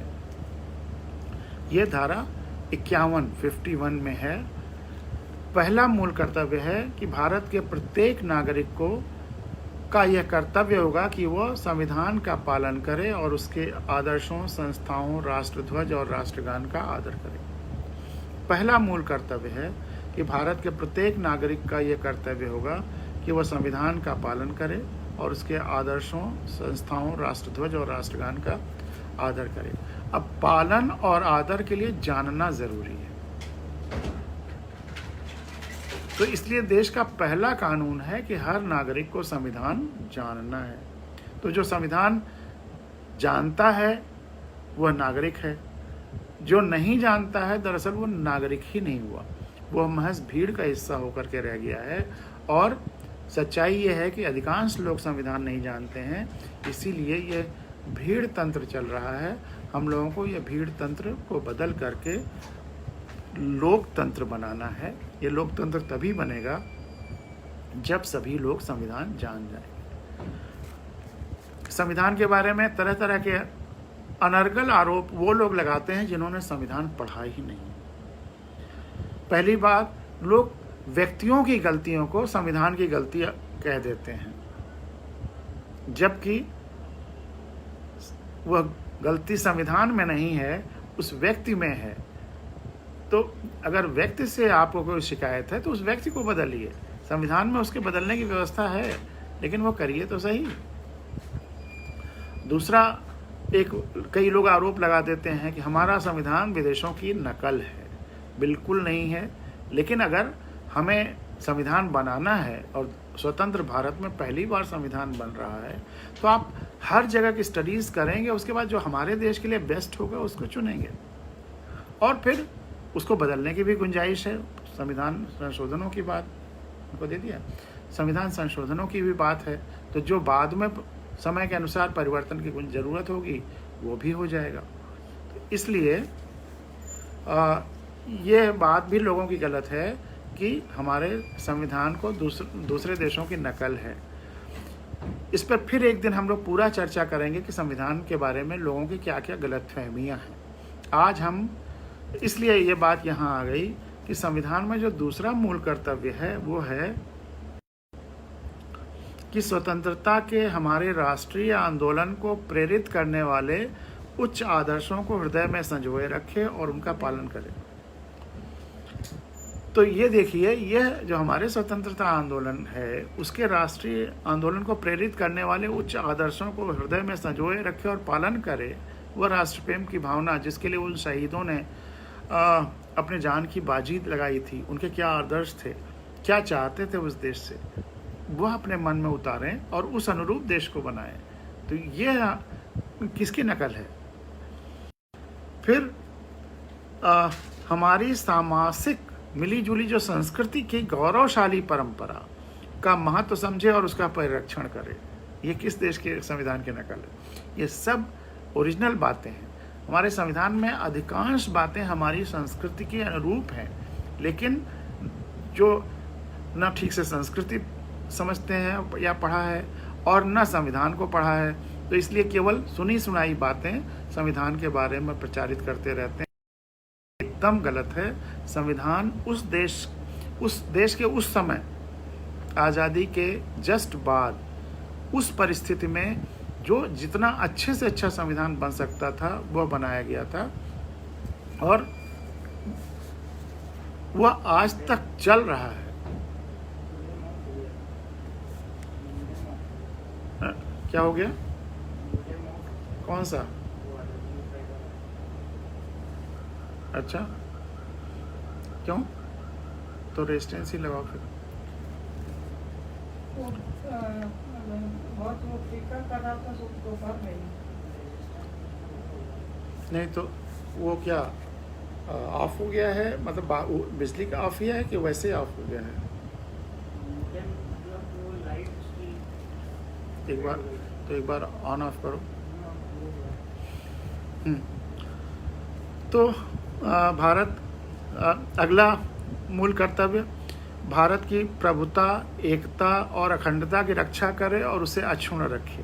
ये धारा 51 में है। पहला मूल कर्तव्य है कि भारत के प्रत्येक नागरिक को का यह कर्तव्य होगा कि वह संविधान का पालन करे और उसके आदर्शों, संस्थाओं, राष्ट्रध्वज और राष्ट्रगान का आदर करे। पहला मूल कर्तव्य है कि भारत के प्रत्येक नागरिक का यह कर्तव्य होगा कि वह संविधान का पालन करे और उसके आदर्शों, संस्थाओं, राष्ट्रध्वज और राष्ट्रगान का आदर करे। अब पालन और आदर के लिए जानना जरूरी है। तो इसलिए देश का पहला कानून है कि हर नागरिक को संविधान जानना है। तो जो संविधान जानता है वह नागरिक है, जो नहीं जानता है दरअसल वो नागरिक ही नहीं हुआ, वह महज भीड़ का हिस्सा होकर के रह गया है। और सच्चाई ये है कि अधिकांश लोग संविधान नहीं जानते हैं, इसीलिए ये भीड़ तंत्र चल रहा है। हम लोगों को ये भीड़ तंत्र को बदल करके लोकतंत्र बनाना है। ये लोकतंत्र तभी बनेगा जब सभी लोग संविधान जान जाएंगे। संविधान के बारे में तरह तरह के अनर्गल आरोप वो लोग लगाते हैं जिन्होंने संविधान पढ़ा ही नहीं। पहली बात, लोग व्यक्तियों की गलतियों को संविधान की गलतियां कह देते हैं, जबकि वह गलती संविधान में नहीं है, उस व्यक्ति में है। तो अगर व्यक्ति से आपको कोई शिकायत है तो उस व्यक्ति को बदलिए। संविधान में उसके बदलने की व्यवस्था है, लेकिन वो करिए तो सही। दूसरा, कई लोग आरोप लगा देते हैं कि हमारा संविधान विदेशों की नकल है। बिल्कुल नहीं है। लेकिन अगर हमें संविधान बनाना है और स्वतंत्र भारत में पहली बार संविधान बन रहा है, तो आप हर जगह की स्टडीज़ करेंगे, उसके बाद जो हमारे देश के लिए बेस्ट होगा उसको चुनेंगे, और फिर उसको बदलने की भी गुंजाइश है। संविधान संशोधनों की बात उनको दे दिया, संविधान संशोधनों की भी बात है, तो जो बाद में समय के अनुसार परिवर्तन की ज़रूरत होगी वो भी हो जाएगा। तो इसलिए ये बात भी लोगों की गलत है कि हमारे संविधान को दूसरे देशों की नकल है। इस पर फिर एक दिन हम लोग पूरा चर्चा करेंगे कि संविधान के बारे में लोगों की क्या क्या गलतफहमियां हैं। आज हम इसलिए ये बात यहाँ आ गई कि संविधान में जो दूसरा मूल कर्तव्य है वो है कि स्वतंत्रता के हमारे राष्ट्रीय आंदोलन को प्रेरित करने वाले उच्च आदर्शों को हृदय में संजोए रखे और उनका पालन करें। तो ये देखिए, यह जो हमारे स्वतंत्रता आंदोलन है उसके राष्ट्रीय आंदोलन को प्रेरित करने वाले उच्च आदर्शों को हृदय में संजोए रखे और पालन करे। वह राष्ट्र प्रेम की भावना जिसके लिए उन शहीदों ने अपने जान की बाजी लगाई थी, उनके क्या आदर्श थे, क्या चाहते थे उस देश से, वह अपने मन में उतारें और उस अनुरूप देश को बनाएं। तो यह किसकी नकल है? फिर हमारी सामासिक मिलीजुली जो संस्कृति की गौरवशाली परंपरा का महत्व समझे और उसका परिरक्षण करे। ये किस देश के संविधान की नकल है? ये सब ओरिजिनल बातें हैं। हमारे संविधान में अधिकांश बातें हमारी संस्कृति के अनुरूप हैं, लेकिन जो न ठीक से संस्कृति समझते हैं या पढ़ा है और न संविधान को पढ़ा है, तो इसलिए केवल सुनी सुनाई बातें संविधान के बारे में प्रचारित करते रहते हैं। एकदम गलत है। संविधान उस देश के उस समय आज़ादी के जस्ट बाद उस परिस्थिति में जो जितना अच्छे से अच्छा संविधान बन सकता था वह बनाया गया था, और वह आज तक चल रहा है। क्या हो गया? कौन सा? अच्छा, क्यों? तो रेजिस्टेंस ही लगाओ फिर। नहीं तो वो क्या ऑफ हो गया है? मतलब बिजली का ऑफ किया है कि वैसे ऑफ हो गया है? एक बार ऑन ऑफ करो। तो भारत अगला मूल कर्तव्य भारत की प्रभुता, एकता और अखंडता की रक्षा करे और उसे अक्षुण्ण रखे।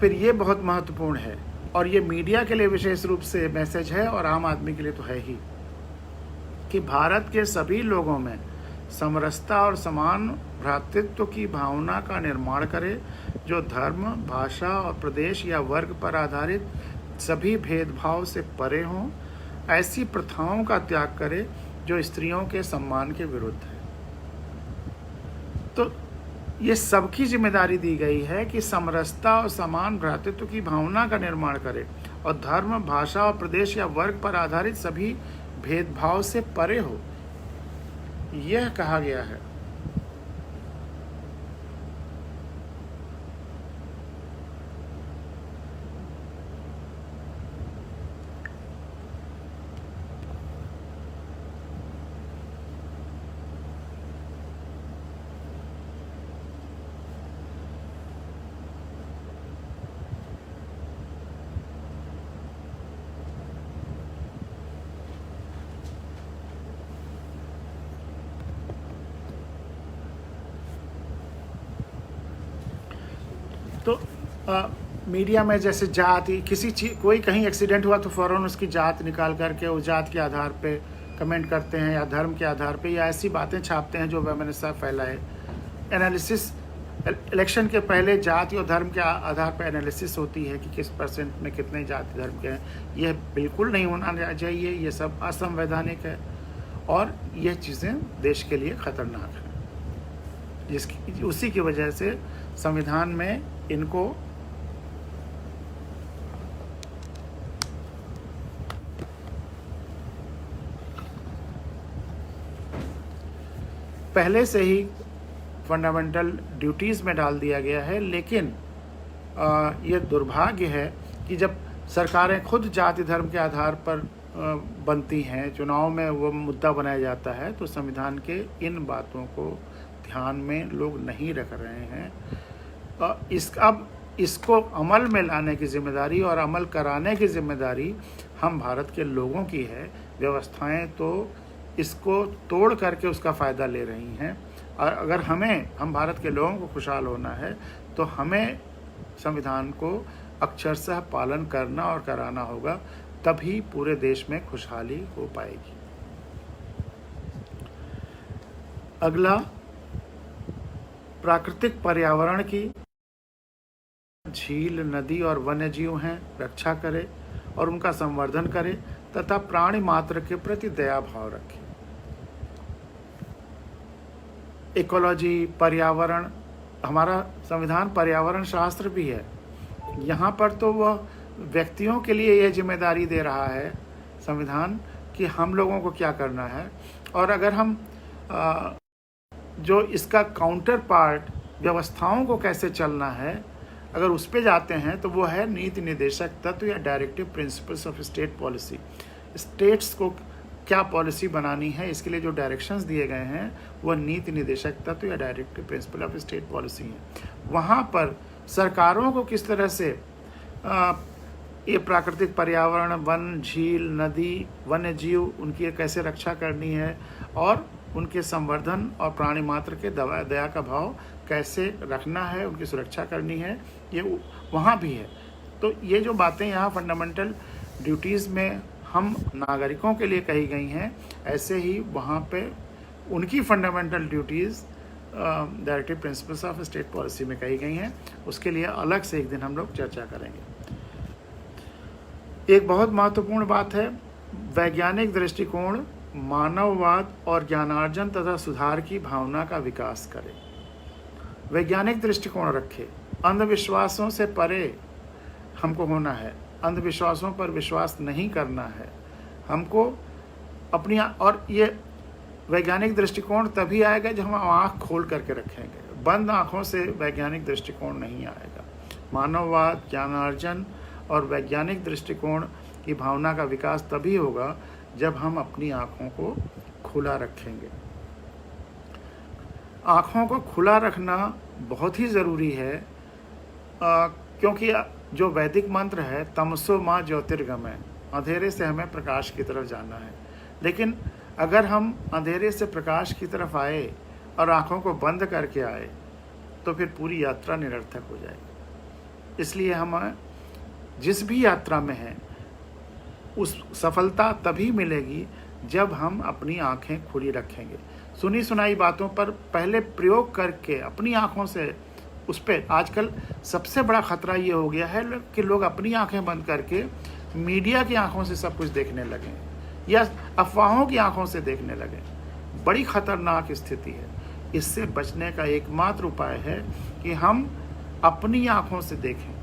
फिर ये बहुत महत्वपूर्ण है, और ये मीडिया के लिए विशेष रूप से मैसेज है और आम आदमी के लिए तो है ही, कि भारत के सभी लोगों में समरसता और समान भ्रातृत्व की भावना का निर्माण करे, जो धर्म, भाषा और प्रदेश या वर्ग पर आधारित सभी भेदभाव से परे हों। ऐसी प्रथाओं का त्याग करे जो स्त्रियों के सम्मान के विरुद्ध है। तो ये सबकी जिम्मेदारी दी गई है कि समरसता और समान भ्रातृत्व की भावना का निर्माण करे और धर्म, भाषा और प्रदेश या वर्ग पर आधारित सभी भेदभाव से परे हो, यह कहा गया है। तो मीडिया में जैसे जाति किसी चीज़ कोई कहीं एक्सीडेंट हुआ तो फ़ौरन उसकी जात निकाल करके उस जात के आधार पे कमेंट करते हैं, या धर्म के आधार पे, या ऐसी बातें छापते हैं जो वैमनस्य फैलाए। एनालिसिस इलेक्शन के पहले जाति और धर्म के आधार पर एनालिसिस होती है कि किस परसेंट में कितने जाति धर्म के हैं। यह बिल्कुल नहीं होना चाहिए, ये सब असंवैधानिक है और यह चीज़ें देश के लिए ख़तरनाक हैं, जिसकी उसी की वजह से संविधान में इनको पहले से ही फंडामेंटल ड्यूटीज़ में डाल दिया गया है। लेकिन ये दुर्भाग्य है कि जब सरकारें खुद जाति धर्म के आधार पर बनती हैं, चुनाव में वो मुद्दा बनाया जाता है, तो संविधान के इन बातों को ध्यान में लोग नहीं रख रहे हैं। अब इसको अमल में लाने की जिम्मेदारी और अमल कराने की जिम्मेदारी हम भारत के लोगों की है। व्यवस्थाएं तो इसको तोड़ करके उसका फ़ायदा ले रही हैं, और अगर हम भारत के लोगों को खुशहाल होना है तो हमें संविधान को अक्षरशः पालन करना और कराना होगा, तभी पूरे देश में खुशहाली हो पाएगी। अगला, प्राकृतिक पर्यावरण की झील, नदी और वन्य जीव हैं, रक्षा करे और उनका संवर्धन करे तथा प्राणी मात्र के प्रति दया भाव रखे। इकोलॉजी, पर्यावरण, हमारा संविधान पर्यावरण शास्त्र भी है। यहाँ पर तो वह व्यक्तियों के लिए यह जिम्मेदारी दे रहा है संविधान कि हम लोगों को क्या करना है, और अगर हम जो इसका काउंटर पार्ट व्यवस्थाओं को कैसे चलना है, अगर उस पे जाते हैं तो वो है नीति निर्देशक तत्व या directive principles of state policy. States को क्या पॉलिसी बनानी है, इसके लिए जो डायरेक्शंस दिए गए हैं वो नीति निर्देशक तत्व या directive principle of state policy हैं। वहाँ पर सरकारों को किस तरह से ये प्राकृतिक पर्यावरण, वन, झील, नदी, वन्य जीव, उनकी कैसे रक्षा करनी है और उनके संवर्धन और प्राणी मात्र के दया का भाव कैसे रखना है, उनकी सुरक्षा करनी है, ये वहाँ भी है। तो ये जो बातें यहाँ फंडामेंटल ड्यूटीज़ में हम नागरिकों के लिए कही गई हैं, ऐसे ही वहाँ पे उनकी fundamental duties directive principles of state policy में कही गई हैं। उसके लिए अलग से एक दिन हम लोग चर्चा करेंगे। एक बहुत महत्वपूर्ण बात है, वैज्ञानिक दृष्टिकोण मानववाद और ज्ञानार्जन तथा सुधार की भावना का विकास करे। वैज्ञानिक दृष्टिकोण रखे, अंधविश्वासों से परे हमको होना है, अंधविश्वासों पर विश्वास नहीं करना है हमको अपनी। और ये वैज्ञानिक दृष्टिकोण तभी आएगा जब हम आँख खोल करके रखेंगे। बंद आँखों से वैज्ञानिक दृष्टिकोण नहीं आएगा। मानववाद, ज्ञानार्जन और वैज्ञानिक दृष्टिकोण की भावना का विकास तभी होगा जब हम अपनी आँखों को खुला रखेंगे। आँखों को खुला रखना बहुत ही ज़रूरी है, क्योंकि जो वैदिक मंत्र है तमसो माँ ज्योतिर्गमय, अंधेरे से हमें प्रकाश की तरफ जाना है। लेकिन अगर हम अंधेरे से प्रकाश की तरफ आए और आँखों को बंद करके आए तो फिर पूरी यात्रा निरर्थक हो जाएगी। इसलिए हम जिस भी यात्रा में हैं उस सफलता तभी मिलेगी जब हम अपनी आँखें खुली रखेंगे। सुनी सुनाई बातों पर पहले प्रयोग करके अपनी आँखों से उस पर, आजकल सबसे बड़ा ख़तरा ये हो गया है कि लोग अपनी आँखें बंद करके मीडिया की आँखों से सब कुछ देखने लगें या अफवाहों की आँखों से देखने लगें। बड़ी ख़तरनाक स्थिति है। इससे बचने का एकमात्र उपाय है कि हम अपनी आँखों से देखें।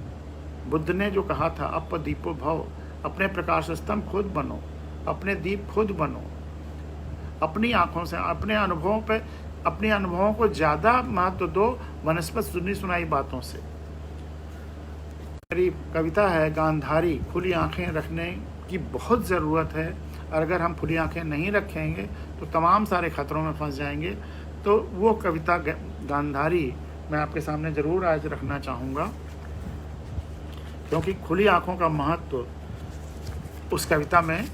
बुद्ध ने जो कहा था, अप दीपो भव, अपने प्रकाश स्तंभ खुद बनो, अपने दीप खुद बनो। अपनी आँखों से, अपने अनुभवों पे, अपने अनुभवों को ज़्यादा महत्व दो वनस्पत सुनी सुनाई बातों से। मेरी कविता है गांधारी, खुली आँखें रखने की बहुत ज़रूरत है। और अगर हम खुली आँखें नहीं रखेंगे तो तमाम सारे खतरों में फंस जाएंगे। तो वो कविता गांधारी मैं आपके सामने ज़रूर आज रखना चाहूँगा, क्योंकि खुली आँखों का महत्व उस कविता में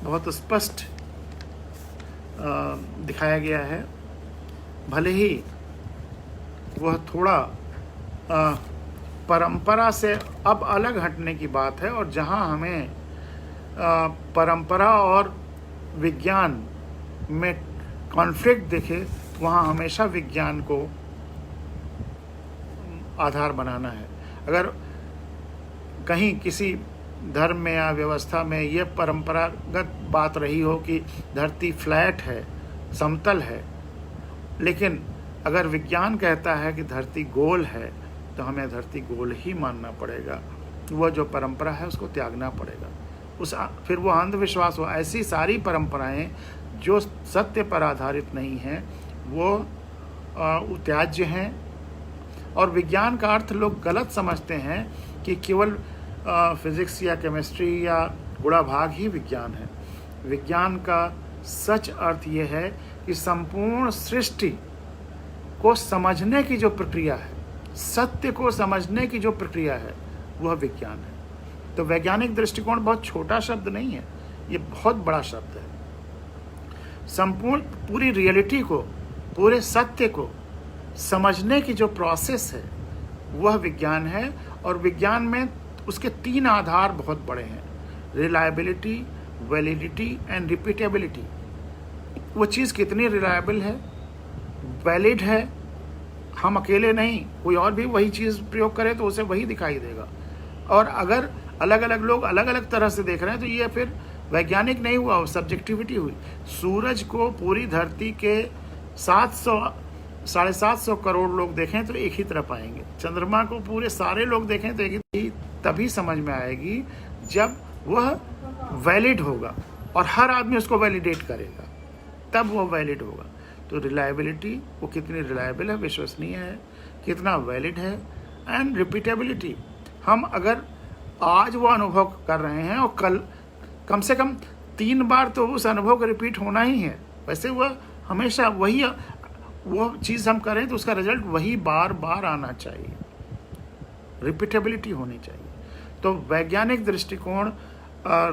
बहुत स्पष्ट दिखाया गया है। भले ही वह थोड़ा परंपरा से अब अलग हटने की बात है, और जहाँ हमें परंपरा और विज्ञान में कॉन्फ्लिक्ट दिखे, वहाँ हमेशा विज्ञान को आधार बनाना है। अगर कहीं किसी धर्म में या व्यवस्था में ये परंपरागत बात रही हो कि धरती फ्लैट है, समतल है, लेकिन अगर विज्ञान कहता है कि धरती गोल है, तो हमें धरती गोल ही मानना पड़ेगा। वह जो परंपरा है उसको त्यागना पड़ेगा। फिर वो अंधविश्वास हो। ऐसी सारी परंपराएं जो सत्य पर आधारित नहीं हैं वो त्याज्य हैं। और विज्ञान का अर्थ लोग गलत समझते हैं कि केवल फिजिक्स या केमिस्ट्री या गुणा भाग ही विज्ञान है। विज्ञान का सच अर्थ ये है कि संपूर्ण सृष्टि को समझने की जो प्रक्रिया है, सत्य को समझने की जो प्रक्रिया है, वह विज्ञान है। तो वैज्ञानिक दृष्टिकोण बहुत छोटा शब्द नहीं है, ये बहुत बड़ा शब्द है। संपूर्ण पूरी रियलिटी को, पूरे सत्य को समझने की जो प्रोसेस है वह विज्ञान है। और विज्ञान में उसके 3 आधार बहुत बड़े हैं: रिलायबिलिटी, वैलिडिटी एंड रिपीटेबिलिटी। वो चीज़ कितनी रिलायबल है, वैलिड है, हम अकेले नहीं, कोई और भी वही चीज़ प्रयोग करे तो उसे वही दिखाई देगा। और अगर अलग अलग लोग अलग अलग तरह से देख रहे हैं तो ये फिर वैज्ञानिक नहीं हुआ, वो सब्जेक्टिविटी हुई। सूरज को पूरी धरती के 700-750 करोड़ लोग देखें तो एक ही तरह पाएंगे। चंद्रमा को पूरे सारे लोग देखें तो एक ही, तभी समझ में आएगी जब वह वैलिड होगा और हर आदमी उसको वैलिडेट करेगा, तब वो वैलिड होगा। तो रिलायबिलिटी, वो कितनी रिलायबल है, विश्वसनीय है, कितना वैलिड है। एंड रिपीटेबिलिटी, हम अगर आज वो अनुभव कर रहे हैं और कल कम से कम 3 बार तो उस अनुभव का रिपीट होना ही है। वैसे वह हमेशा वही, वो चीज़ हम करें तो उसका रिजल्ट वही बार बार आना चाहिए, रिपीटेबिलिटी होनी चाहिए। तो वैज्ञानिक दृष्टिकोण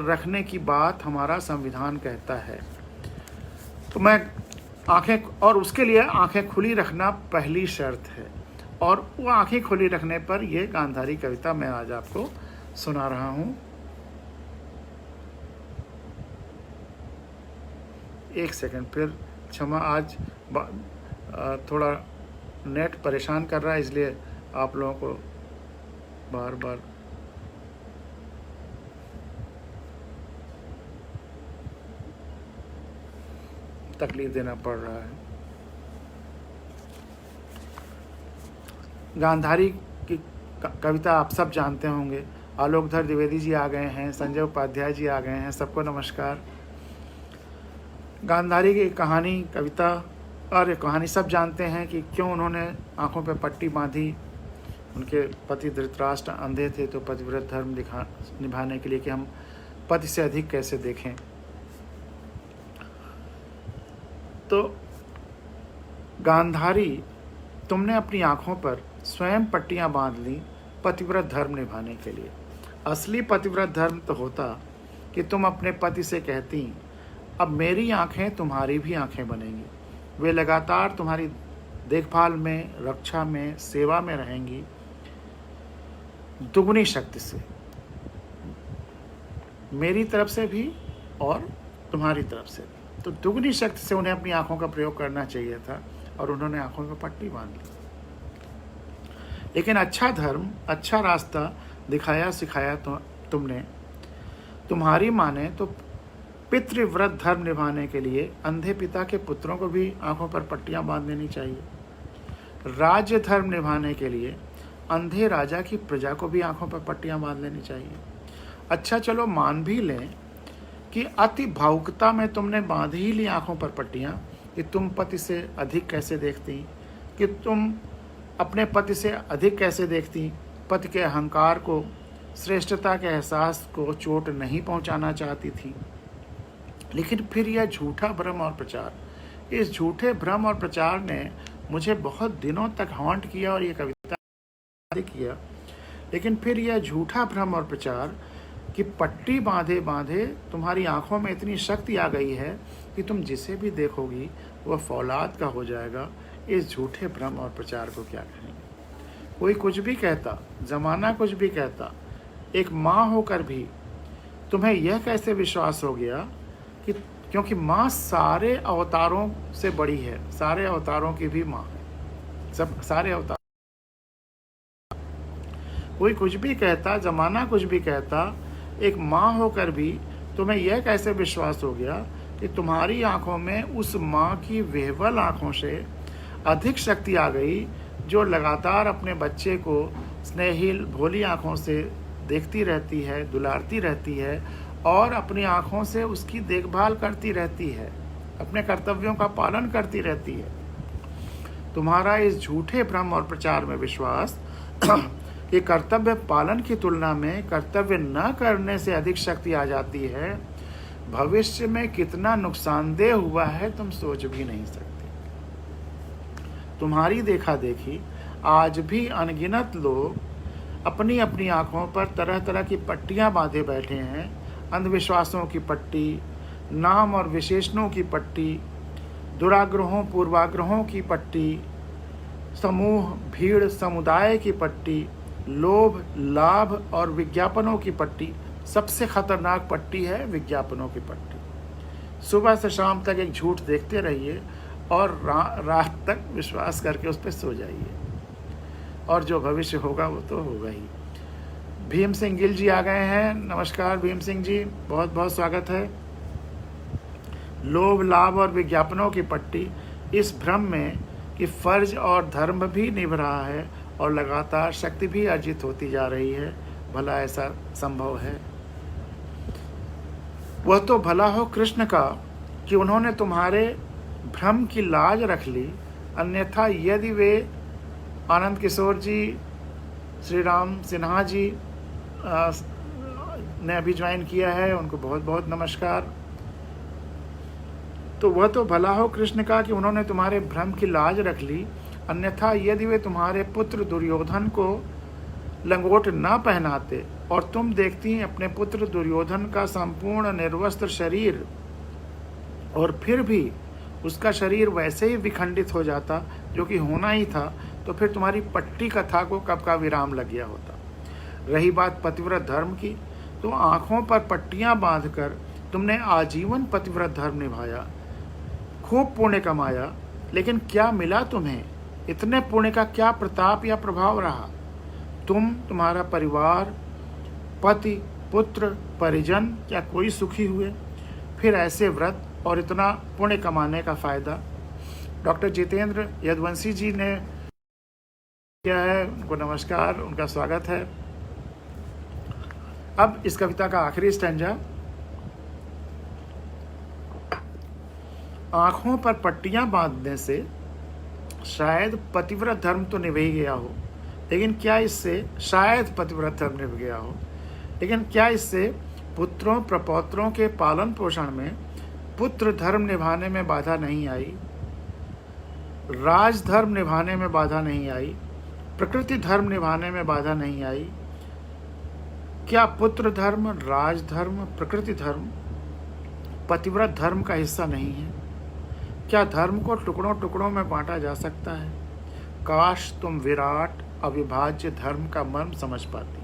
रखने की बात हमारा संविधान कहता है। तो मैं आंखें, और उसके लिए आंखें खुली रखना पहली शर्त है। और वो आंखें खुली रखने पर ये गांधारी कविता मैं आज आपको सुना रहा हूँ। एक सेकंड, फिर क्षमा, आज थोड़ा नेट परेशान कर रहा है, इसलिए आप लोगों को बार बार तकलीफ देना पड़ रहा है। गांधारी की कविता आप सब जानते होंगे। आलोकधर द्विवेदी जी आ गए हैं, संजय उपाध्याय जी आ गए हैं, सबको नमस्कार। गांधारी की कहानी, कविता और कहानी सब जानते हैं कि क्यों उन्होंने आंखों पे पट्टी बांधी। उनके पति धृतराष्ट्र अंधे थे, तो पतिव्रत धर्म निभाने के लिए कि हम पति से अधिक कैसे देखें। तो गांधारी, तुमने अपनी आंखों पर स्वयं पट्टियां बांध ली पतिव्रत धर्म निभाने के लिए। असली पतिव्रत धर्म तो होता कि तुम अपने पति से कहती, अब मेरी आंखें तुम्हारी भी आंखें बनेंगी, वे लगातार तुम्हारी देखभाल में, रक्षा में, सेवा में रहेंगी, दुगनी शक्ति से, मेरी तरफ से भी और तुम्हारी तरफ से भी। तो दुगनी शक्ति से उन्हें अपनी आंखों का प्रयोग करना चाहिए था, और उन्होंने आंखों में पट्टी बांध ली। लेकिन अच्छा धर्म, अच्छा रास्ता दिखाया सिखाया तो तुमने। तुम्हारी माने तो पितृव्रत धर्म निभाने के लिए अंधे पिता के पुत्रों को भी आंखों पर पट्टियां बांध देनी चाहिए। राज्य धर्म निभाने के लिए अंधे राजा की प्रजा को भी आंखों पर पट्टियां बांध लेनी चाहिए। अच्छा, चलो मान भी लें कि अति भावुकता में तुमने बांध ही ली आंखों पर पट्टियां कि तुम पति से अधिक कैसे देखती, कि तुम अपने पति से अधिक कैसे देखती, पति के अहंकार को, श्रेष्ठता के एहसास को चोट नहीं पहुंचाना चाहती थी। लेकिन फिर यह झूठा भ्रम और प्रचार, इस झूठे भ्रम और प्रचार ने मुझे बहुत दिनों तक हॉन्ट किया और ये कविता किया। लेकिन फिर यह झूठा भ्रम और प्रचार कि पट्टी बांधे बांधे तुम्हारी आंखों में इतनी शक्ति आ गई है कि तुम जिसे भी देखोगी वह फौलाद का हो जाएगा, इस झूठे भ्रम और प्रचार को क्या कहेंगे। कोई कुछ भी कहता, जमाना कुछ भी कहता, एक माँ होकर भी तुम्हें यह कैसे विश्वास हो गया कि, क्योंकि माँ सारे अवतारों से बड़ी है, सारे अवतारों की भी माँ है, सब सारे अवतार। कोई कुछ भी कहता, जमाना कुछ भी कहता, एक माँ होकर भी तुम्हें यह कैसे विश्वास हो गया कि तुम्हारी आंखों में उस माँ की विह्वल आंखों से अधिक शक्ति आ गई, जो लगातार अपने बच्चे को स्नेहिल भोली आंखों से देखती रहती है, दुलारती रहती है और अपनी आंखों से उसकी देखभाल करती रहती है, अपने कर्तव्यों का पालन करती रहती है। तुम्हारा इस झूठे भ्रम और प्रचार में विश्वास कि कर्तव्य पालन की तुलना में कर्तव्य न करने से अधिक शक्ति आ जाती है, भविष्य में कितना नुकसानदेह हुआ है तुम सोच भी नहीं सकते। तुम्हारी देखा देखी आज भी अनगिनत लोग अपनी अपनी आंखों पर तरह तरह की पट्टियां बांधे बैठे हैं, अंधविश्वासों की पट्टी, नाम और विशेषणों की पट्टी, दुराग्रहों पूर्वाग्रहों की पट्टी, समूह भीड़ समुदाय की पट्टी, लोभ लाभ और विज्ञापनों की पट्टी। सबसे खतरनाक पट्टी है विज्ञापनों की पट्टी। सुबह से शाम तक एक झूठ देखते रहिए और रात तक विश्वास करके उस पर सो जाइए, और जो भविष्य होगा वो तो होगा ही। भीम सिंह गिल जी आ गए हैं। नमस्कार भीम सिंह जी, बहुत बहुत स्वागत है। लोभ लाभ और विज्ञापनों की पट्टी, इस भ्रम में कि फर्ज और धर्म भी निभ रहा है और लगातार शक्ति भी अर्जित होती जा रही है, भला ऐसा संभव है? वह तो भला हो कृष्ण का कि उन्होंने तुम्हारे भ्रम की लाज रख ली, अन्यथा यदि वे आनंद किशोर जी, श्री राम सिन्हा जी ने अभी ज्वाइन किया है, उनको बहुत बहुत नमस्कार। तो वह तो भला हो कृष्ण का कि उन्होंने तुम्हारे भ्रम की लाज रख ली, अन्यथा यदि वे तुम्हारे पुत्र दुर्योधन को लंगोट न पहनाते और तुम देखती अपने पुत्र दुर्योधन का संपूर्ण निर्वस्त्र शरीर, और फिर भी उसका शरीर वैसे ही विखंडित हो जाता जो कि होना ही था, तो फिर तुम्हारी पट्टी कथा को कब का विराम लग गया होता। रही बात पतिव्रत धर्म की, तो आंखों पर पट्टियां बांधकर तुमने आजीवन पतिव्रत धर्म निभाया, खूब पुण्य कमाया, लेकिन क्या मिला तुम्हें? इतने पुण्य का क्या प्रताप या प्रभाव रहा? तुम, तुम्हारा परिवार, पति, पुत्र, परिजन, क्या कोई सुखी हुए? फिर ऐसे व्रत और इतना पुण्य कमाने का फायदा? डॉक्टर जितेंद्र यदुवंशी जी ने किया है, उनको नमस्कार, उनका स्वागत है। अब इस कविता का आखिरी स्टैंजा। आंखों पर पट्टियां बांधने से शायद पतिव्रत धर्म तो निभ ही गया हो, लेकिन क्या इससे शायद पतिव्रत धर्म निभ गया हो, लेकिन क्या इससे पुत्रों प्रपौत्रों के पालन पोषण में पुत्र धर्म निभाने में बाधा नहीं आई, राज धर्म निभाने में बाधा नहीं आई, प्रकृति धर्म निभाने में बाधा नहीं आई? क्या पुत्र धर्म, राज धर्म, प्रकृति धर्म पतिव्रत धर्म का हिस्सा नहीं है? क्या धर्म को टुकड़ों टुकड़ों में बांटा जा सकता है? काश तुम विराट अविभाज्य धर्म का मर्म समझ पाती,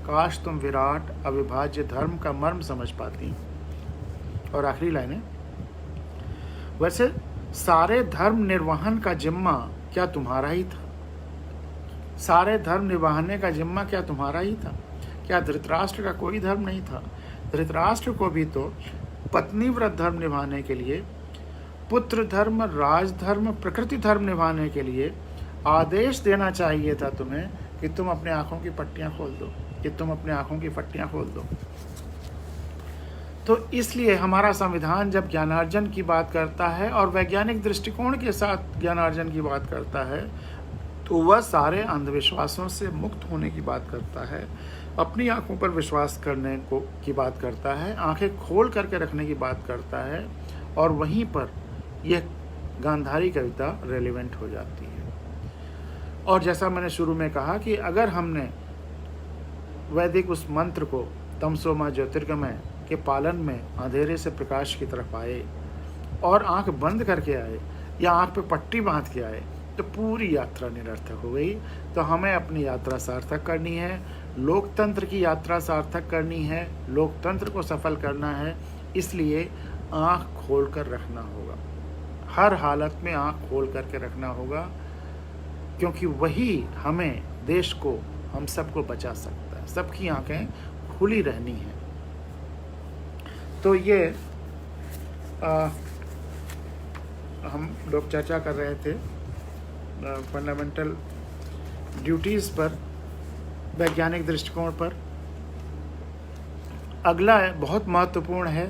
काश तुम विराट अविभाज्य धर्म का मर्म समझ पाती। और आखिरी लाइन है, वैसे सारे धर्म निर्वहन का जिम्मा क्या तुम्हारा ही था? सारे धर्म निभाने का जिम्मा क्या तुम्हारा ही था? क्या धृतराष्ट्र का कोई धर्म नहीं था? धृतराष्ट्र को भी तो पत्नी व्रत धर्म निभाने के लिए, पुत्र धर्म, राज धर्म, प्रकृति धर्म निभाने के लिए आदेश देना चाहिए था तुम्हें कि तुम अपने आंखों की पट्टियां खोल दो, कि तुम अपने आंखों की पट्टियां खोल दो। तो इसलिए हमारा संविधान जब ज्ञानार्जन की बात करता है और वैज्ञानिक दृष्टिकोण के साथ ज्ञानार्जन की बात करता है, तो वह सारे अंधविश्वासों से मुक्त होने की बात करता है, अपनी आंखों पर विश्वास करने की बात करता है, आंखें खोल करके रखने की बात करता है, और वहीं पर यह गांधारी कविता रेलिवेंट हो जाती है। और जैसा मैंने शुरू में कहा कि अगर हमने वैदिक उस मंत्र को तमसो मा ज्योतिर्गमय के पालन में अंधेरे से प्रकाश की तरफ आए और आंख बंद करके आए या आंख पे पट्टी बांध के आए, तो पूरी यात्रा निरर्थक हो गई। तो हमें अपनी यात्रा सार्थक करनी है, लोकतंत्र की यात्रा सार्थक करनी है, लोकतंत्र को सफल करना है। इसलिए आँख खोल कर रखना होगा, हर हालत में आँख खोल करके रखना होगा, क्योंकि वही हमें, देश को, हम सबको बचा सकता है। सबकी आंखें खुली रहनी है। तो ये हम लोग चर्चा कर रहे थे फंडामेंटल ड्यूटीज़ पर, वैज्ञानिक दृष्टिकोण पर। अगला बहुत महत्वपूर्ण है,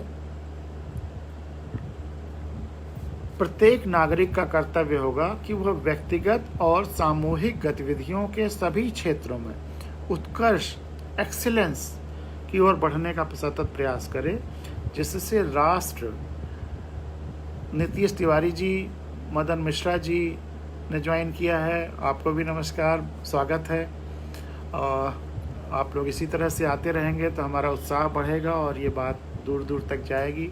प्रत्येक नागरिक का कर्तव्य होगा कि वह व्यक्तिगत और सामूहिक गतिविधियों के सभी क्षेत्रों में उत्कर्ष, एक्सीलेंस की ओर बढ़ने का सतत प्रयास करे, जिससे राष्ट्र, नीतीश तिवारी जी, मदन मिश्रा जी ने ज्वाइन किया है, आपको भी नमस्कार, स्वागत है। आप लोग इसी तरह से आते रहेंगे तो हमारा उत्साह बढ़ेगा और ये बात दूर दूर तक जाएगी।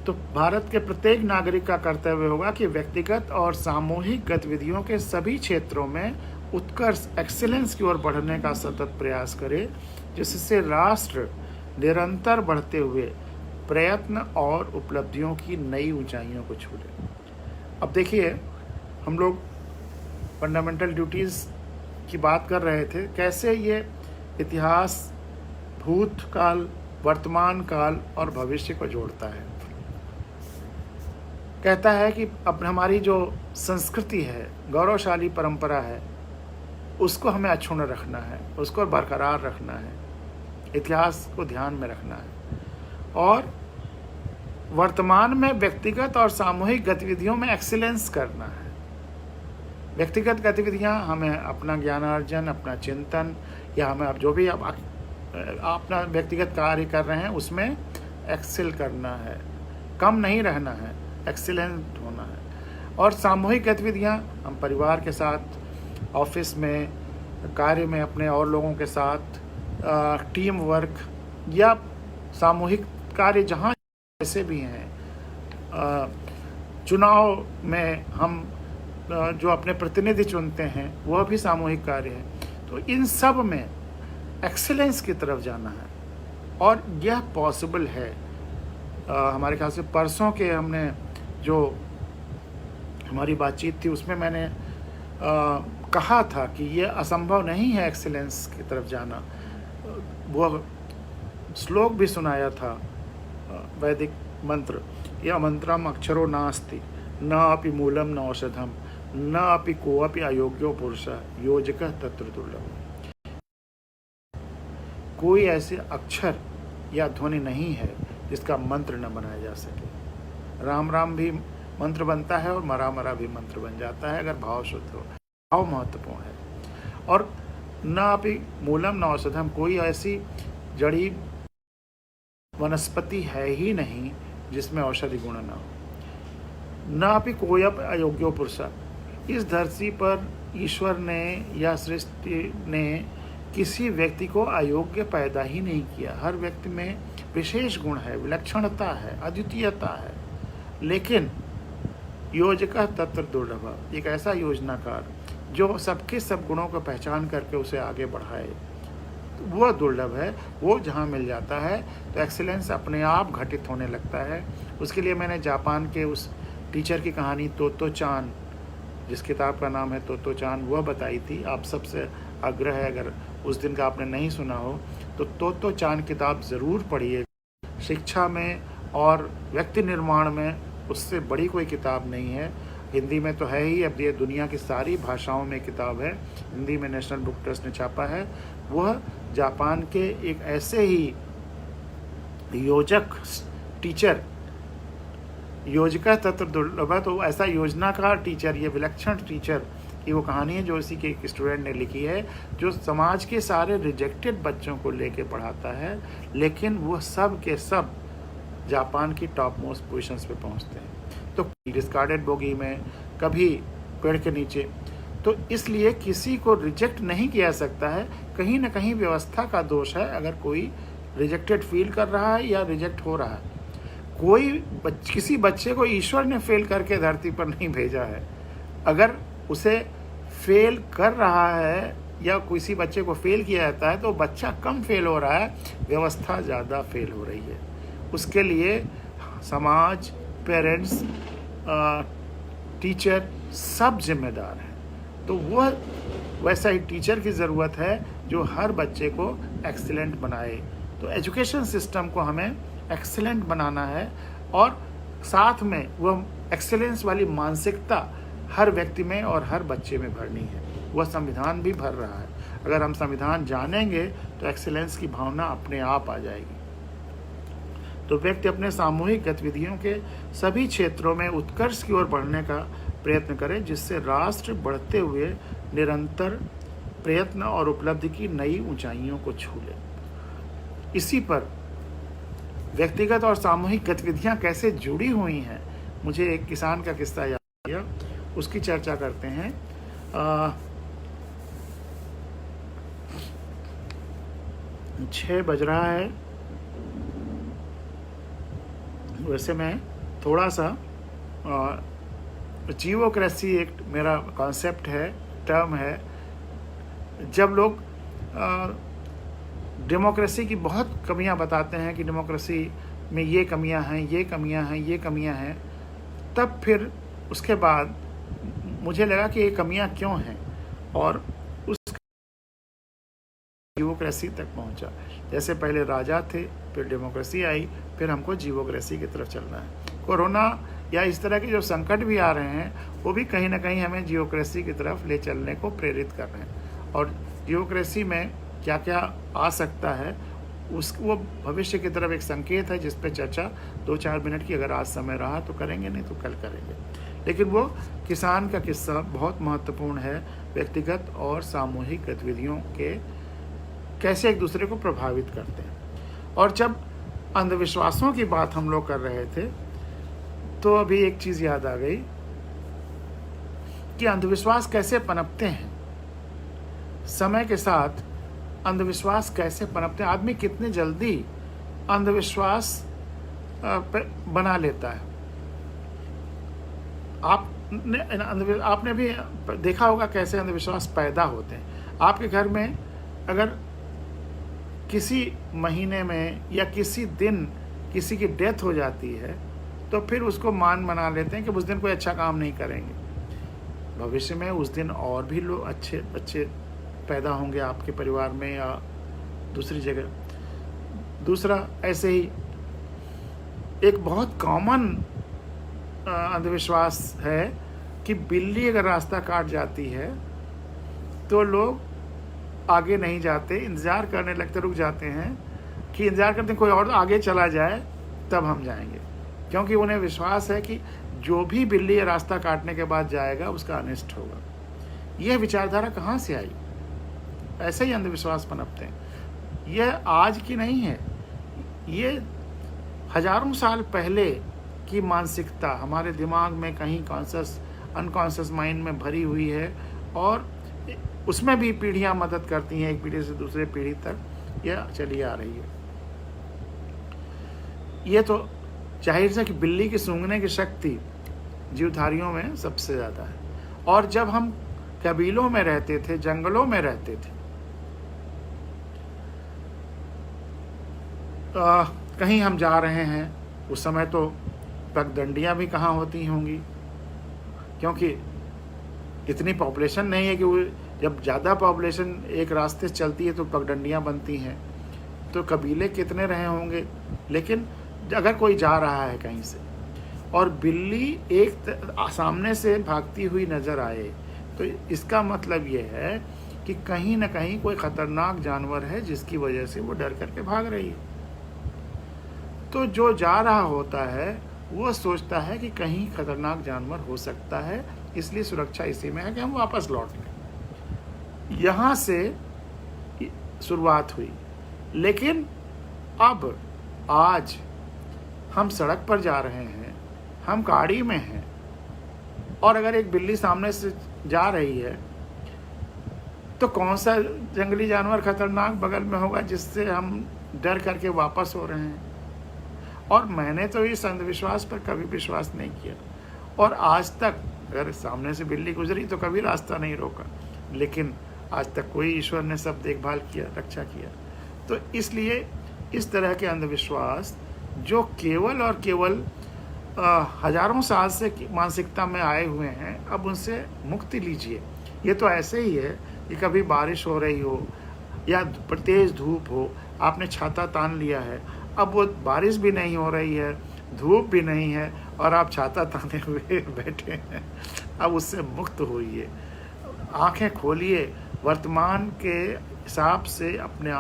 तो भारत के प्रत्येक नागरिक का कर्तव्य होगा कि व्यक्तिगत और सामूहिक गतिविधियों के सभी क्षेत्रों में उत्कर्ष, एक्सीलेंस की ओर बढ़ने का सतत प्रयास करे, जिससे राष्ट्र निरंतर बढ़ते हुए प्रयत्न और उपलब्धियों की नई ऊंचाइयों को छू ले। अब देखिए, हम लोग फंडामेंटल ड्यूटीज़ की बात कर रहे थे, कैसे ये इतिहास, भूतकाल, वर्तमान काल और भविष्य को जोड़ता है। कहता है कि अब हमारी जो संस्कृति है, गौरवशाली परंपरा है, उसको हमें अक्षुण्ण रखना है, उसको बरकरार रखना है, इतिहास को ध्यान में रखना है, और वर्तमान में व्यक्तिगत और सामूहिक गतिविधियों में एक्सीलेंस करना है। व्यक्तिगत गतिविधियां हमें अपना ज्ञानार्जन, अपना चिंतन, या हमें अब जो भी अपना व्यक्तिगत कार्य कर रहे हैं उसमें एक्सेल करना है, कम नहीं रहना है, एक्सीलेंट होना है। और सामूहिक गतिविधियां हम परिवार के साथ, ऑफिस में, कार्य में अपने और लोगों के साथ, टीम वर्क या सामूहिक कार्य जहाँ ऐसे भी हैं, चुनाव में हम जो अपने प्रतिनिधि चुनते हैं वह भी सामूहिक कार्य है। तो इन सब में एक्सीलेंस की तरफ जाना है और यह पॉसिबल है। हमारे ख्याल से परसों के हमने जो हमारी बातचीत थी उसमें मैंने कहा था कि यह असंभव नहीं है एक्सीलेंस की तरफ जाना। वह श्लोक भी सुनाया था, वैदिक मंत्र, यह मंत्रम अक्षरो नास्ति न अपि मूलम न औषधम न अपि कोऽपि अयोग्यो पुरुष योजकः तत्र दुर्लभम्। कोई ऐसे अक्षर या ध्वनि नहीं है जिसका मंत्र न बनाया जा सके। राम राम भी मंत्र बनता है और मरा मरा भी मंत्र बन जाता है अगर भाव शुद्ध हो। भाव महत्वपूर्ण है। और न अपि मूलम न औषधम, कोई ऐसी जड़ी वनस्पति है ही नहीं जिसमें औषधि गुण न हो। न अपि कोऽपि अयोग्यो पुरुष, इस धरती पर ईश्वर ने या सृष्टि ने किसी व्यक्ति को अयोग्य पैदा ही नहीं किया। हर व्यक्ति में विशेष गुण है, विलक्षणता है, अद्वितीयता है। लेकिन योजकः तत्र दुर्लभ, एक ऐसा योजनाकार जो सबके सब गुणों को पहचान करके उसे आगे बढ़ाए, वह दुर्लभ है। वो जहाँ मिल जाता है तो एक्सीलेंस अपने आप घटित होने लगता है। उसके लिए मैंने जापान के उस टीचर की कहानी तोतो चान, जिस किताब का नाम है तोतो चान, वह बताई थी। आप सबसे आग्रह है, अगर उस दिन का आपने नहीं सुना हो तो तोतो चान किताब ज़रूर पढ़िए। शिक्षा में और व्यक्ति निर्माण में उससे बड़ी कोई किताब नहीं है। हिंदी में तो है ही, अब ये दुनिया की सारी भाषाओं में किताब है। हिंदी में नेशनल बुक ट्रस्ट ने छापा है। वह जापान के एक ऐसे ही योजक टीचर, योजिका तत्र दुर्लभ, तो ऐसा योजनाकार टीचर, ये विलक्षण टीचर की वो कहानी है जो इसी के एक स्टूडेंट ने लिखी है, जो समाज के सारे रिजेक्टेड बच्चों को लेके पढ़ाता है, लेकिन वो सब के सब जापान की टॉप मोस्ट पोजिशंस पे पहुंचते हैं। तो डिस्कार्डेड बोगी में, कभी पेड़ के नीचे। तो इसलिए किसी को रिजेक्ट नहीं किया सकता है। कहीं ना कहीं व्यवस्था का दोष है अगर कोई रिजेक्टेड फील कर रहा है या रिजेक्ट हो रहा है। किसी बच्चे को ईश्वर ने फेल करके धरती पर नहीं भेजा है। अगर उसे फेल कर रहा है या किसी बच्चे को फेल किया जाता है तो बच्चा कम फेल हो रहा है, व्यवस्था ज़्यादा फेल हो रही है। उसके लिए समाज, पेरेंट्स, टीचर सब जिम्मेदार हैं। तो वह वैसा ही टीचर की ज़रूरत है जो हर बच्चे को एक्सीलेंट बनाए। तो एजुकेशन सिस्टम को हमें एक्सीलेंट बनाना है और साथ में वह एक्सीलेंस वाली मानसिकता हर व्यक्ति में और हर बच्चे में भरनी है। वह संविधान भी भर रहा है। अगर हम संविधान जानेंगे तो एक्सीलेंस की भावना अपने आप आ जाएगी। तो व्यक्ति अपने सामूहिक गतिविधियों के सभी क्षेत्रों में उत्कर्ष की ओर बढ़ने का प्रयत्न करे, जिससे राष्ट्र बढ़ते हुए निरंतर प्रयत्न और उपलब्धि की नई ऊंचाइयों को छू ले। इसी पर व्यक्तिगत और सामूहिक गतिविधियां कैसे जुड़ी हुई हैं, मुझे एक किसान का किस्सा याद आ गया, उसकी चर्चा करते हैं। 6 बज रहा है। वैसे मैं थोड़ा सा जीवोक्रेसी एक मेरा कॉन्सेप्ट है, टर्म है। जब लोग डेमोक्रेसी की बहुत कमियां बताते हैं कि डेमोक्रेसी में ये कमियां हैं, ये कमियां हैं, ये कमियां हैं, तब फिर उसके बाद मुझे लगा कि ये कमियां क्यों हैं और उस जीवोक्रेसी तक पहुंचा। जैसे पहले राजा थे, फिर डेमोक्रेसी आई, फिर हमको जीवोक्रेसी की तरफ चलना है। कोरोना या इस तरह के जो संकट भी आ रहे हैं वो भी कहीं ना कहीं हमें जीवोक्रेसी की तरफ ले चलने को प्रेरित कर रहे हैं। और जीवोक्रेसी में क्या क्या आ सकता है वो भविष्य की तरफ एक संकेत है, जिस पे चर्चा 2-4 मिनट की अगर आज समय रहा तो करेंगे, नहीं तो कल करेंगे। लेकिन वो किसान का किस्सा बहुत महत्वपूर्ण है, व्यक्तिगत और सामूहिक गतिविधियों के कैसे एक दूसरे को प्रभावित करते हैं। और जब अंधविश्वासों की बात हम लोग कर रहे थे तो अभी एक चीज़ याद आ गई कि अंधविश्वास कैसे पनपते हैं। समय के साथ अंधविश्वास कैसे पनपते हैं, आदमी कितने जल्दी अंधविश्वास बना लेता है। आपने भी देखा होगा कैसे अंधविश्वास पैदा होते हैं। आपके घर में अगर किसी महीने में या किसी दिन किसी की डेथ हो जाती है तो फिर उसको मान बना लेते हैं कि उस दिन कोई अच्छा काम नहीं करेंगे। भविष्य में उस दिन और भी लोग अच्छे बच्चे पैदा होंगे आपके परिवार में या दूसरी जगह। दूसरा, ऐसे ही एक बहुत कॉमन अंधविश्वास है कि बिल्ली अगर रास्ता काट जाती है तो लोग आगे नहीं जाते, इंतज़ार करने लगते, रुक जाते हैं कि इंतज़ार करते हैं कोई और आगे चला जाए तब हम जाएंगे, क्योंकि उन्हें विश्वास है कि जो भी बिल्ली रास्ता काटने के बाद जाएगा उसका अनिष्ट होगा। यह विचारधारा कहाँ से आई? ऐसे ही अंधविश्वास पनपते हैं। यह आज की नहीं है, ये हजारों साल पहले की मानसिकता हमारे दिमाग में कहीं कॉन्शियस अनकॉन्शियस माइंड में भरी हुई है और उसमें भी पीढ़ियां मदद करती हैं, एक पीढ़ी से दूसरे पीढ़ी तक यह चली आ रही है। ये तो जाहिर है कि बिल्ली की सूंघने की शक्ति जीवधारियों में सबसे ज़्यादा है। और जब हम कबीलों में रहते थे, जंगलों में रहते थे, कहीं हम जा रहे हैं, उस समय तो पगडंडियाँ भी कहाँ होती होंगी, क्योंकि इतनी पॉपुलेशन नहीं है कि वो जब ज़्यादा पॉपुलेशन एक रास्ते से चलती है तो पगडंडियाँ बनती हैं, तो कबीले कितने रहे होंगे। लेकिन अगर कोई जा रहा है कहीं से और बिल्ली एक सामने से भागती हुई नज़र आए तो इसका मतलब ये है कि कहीं ना कहीं कोई ख़तरनाक जानवर है जिसकी वजह से वो डर करके भाग रही है। तो जो जा रहा होता है वो सोचता है कि कहीं खतरनाक जानवर हो सकता है, इसलिए सुरक्षा इसी में है कि हम वापस लौट लें। यहाँ से शुरुआत हुई, लेकिन अब आज हम सड़क पर जा रहे हैं, हम गाड़ी में हैं, और अगर एक बिल्ली सामने से जा रही है तो कौन सा जंगली जानवर खतरनाक बगल में होगा जिससे हम डर करके वापस हो रहे हैं। और मैंने तो इस अंधविश्वास पर कभी विश्वास नहीं किया, और आज तक अगर सामने से बिल्ली गुजरी तो कभी रास्ता नहीं रोका, लेकिन आज तक कोई ईश्वर ने सब देखभाल किया, रक्षा किया। तो इसलिए इस तरह के अंधविश्वास जो केवल और केवल हजारों साल से मानसिकता में आए हुए हैं, अब उनसे मुक्ति लीजिए। ये तो ऐसे ही है कि कभी बारिश हो रही हो या तेज धूप हो, आपने छाता तान लिया है, अब वो बारिश भी नहीं हो रही है, धूप भी नहीं है, और आप छाता ताने हुए बैठे हैं। अब उससे मुक्त होइए, आंखें खोलिए, वर्तमान के हिसाब से, अपने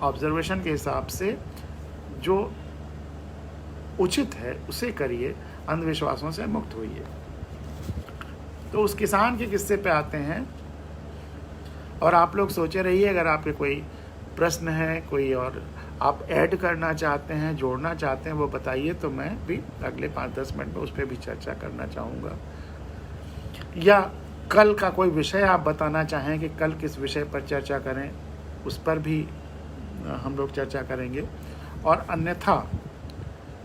ऑब्जर्वेशन के हिसाब से जो उचित है उसे करिए, अंधविश्वासों से मुक्त होइए। तो उस किसान के किस्से पे आते हैं, और आप लोग सोचे रहिए, अगर आपके कोई प्रश्न है, कोई और आप ऐड करना चाहते हैं, जोड़ना चाहते हैं, वो बताइए, तो मैं भी अगले 5-10 मिनट में उस पर भी चर्चा करना चाहूँगा। या कल का कोई विषय आप बताना चाहें कि कल किस विषय पर चर्चा करें, उस पर भी हम लोग चर्चा करेंगे। और अन्यथा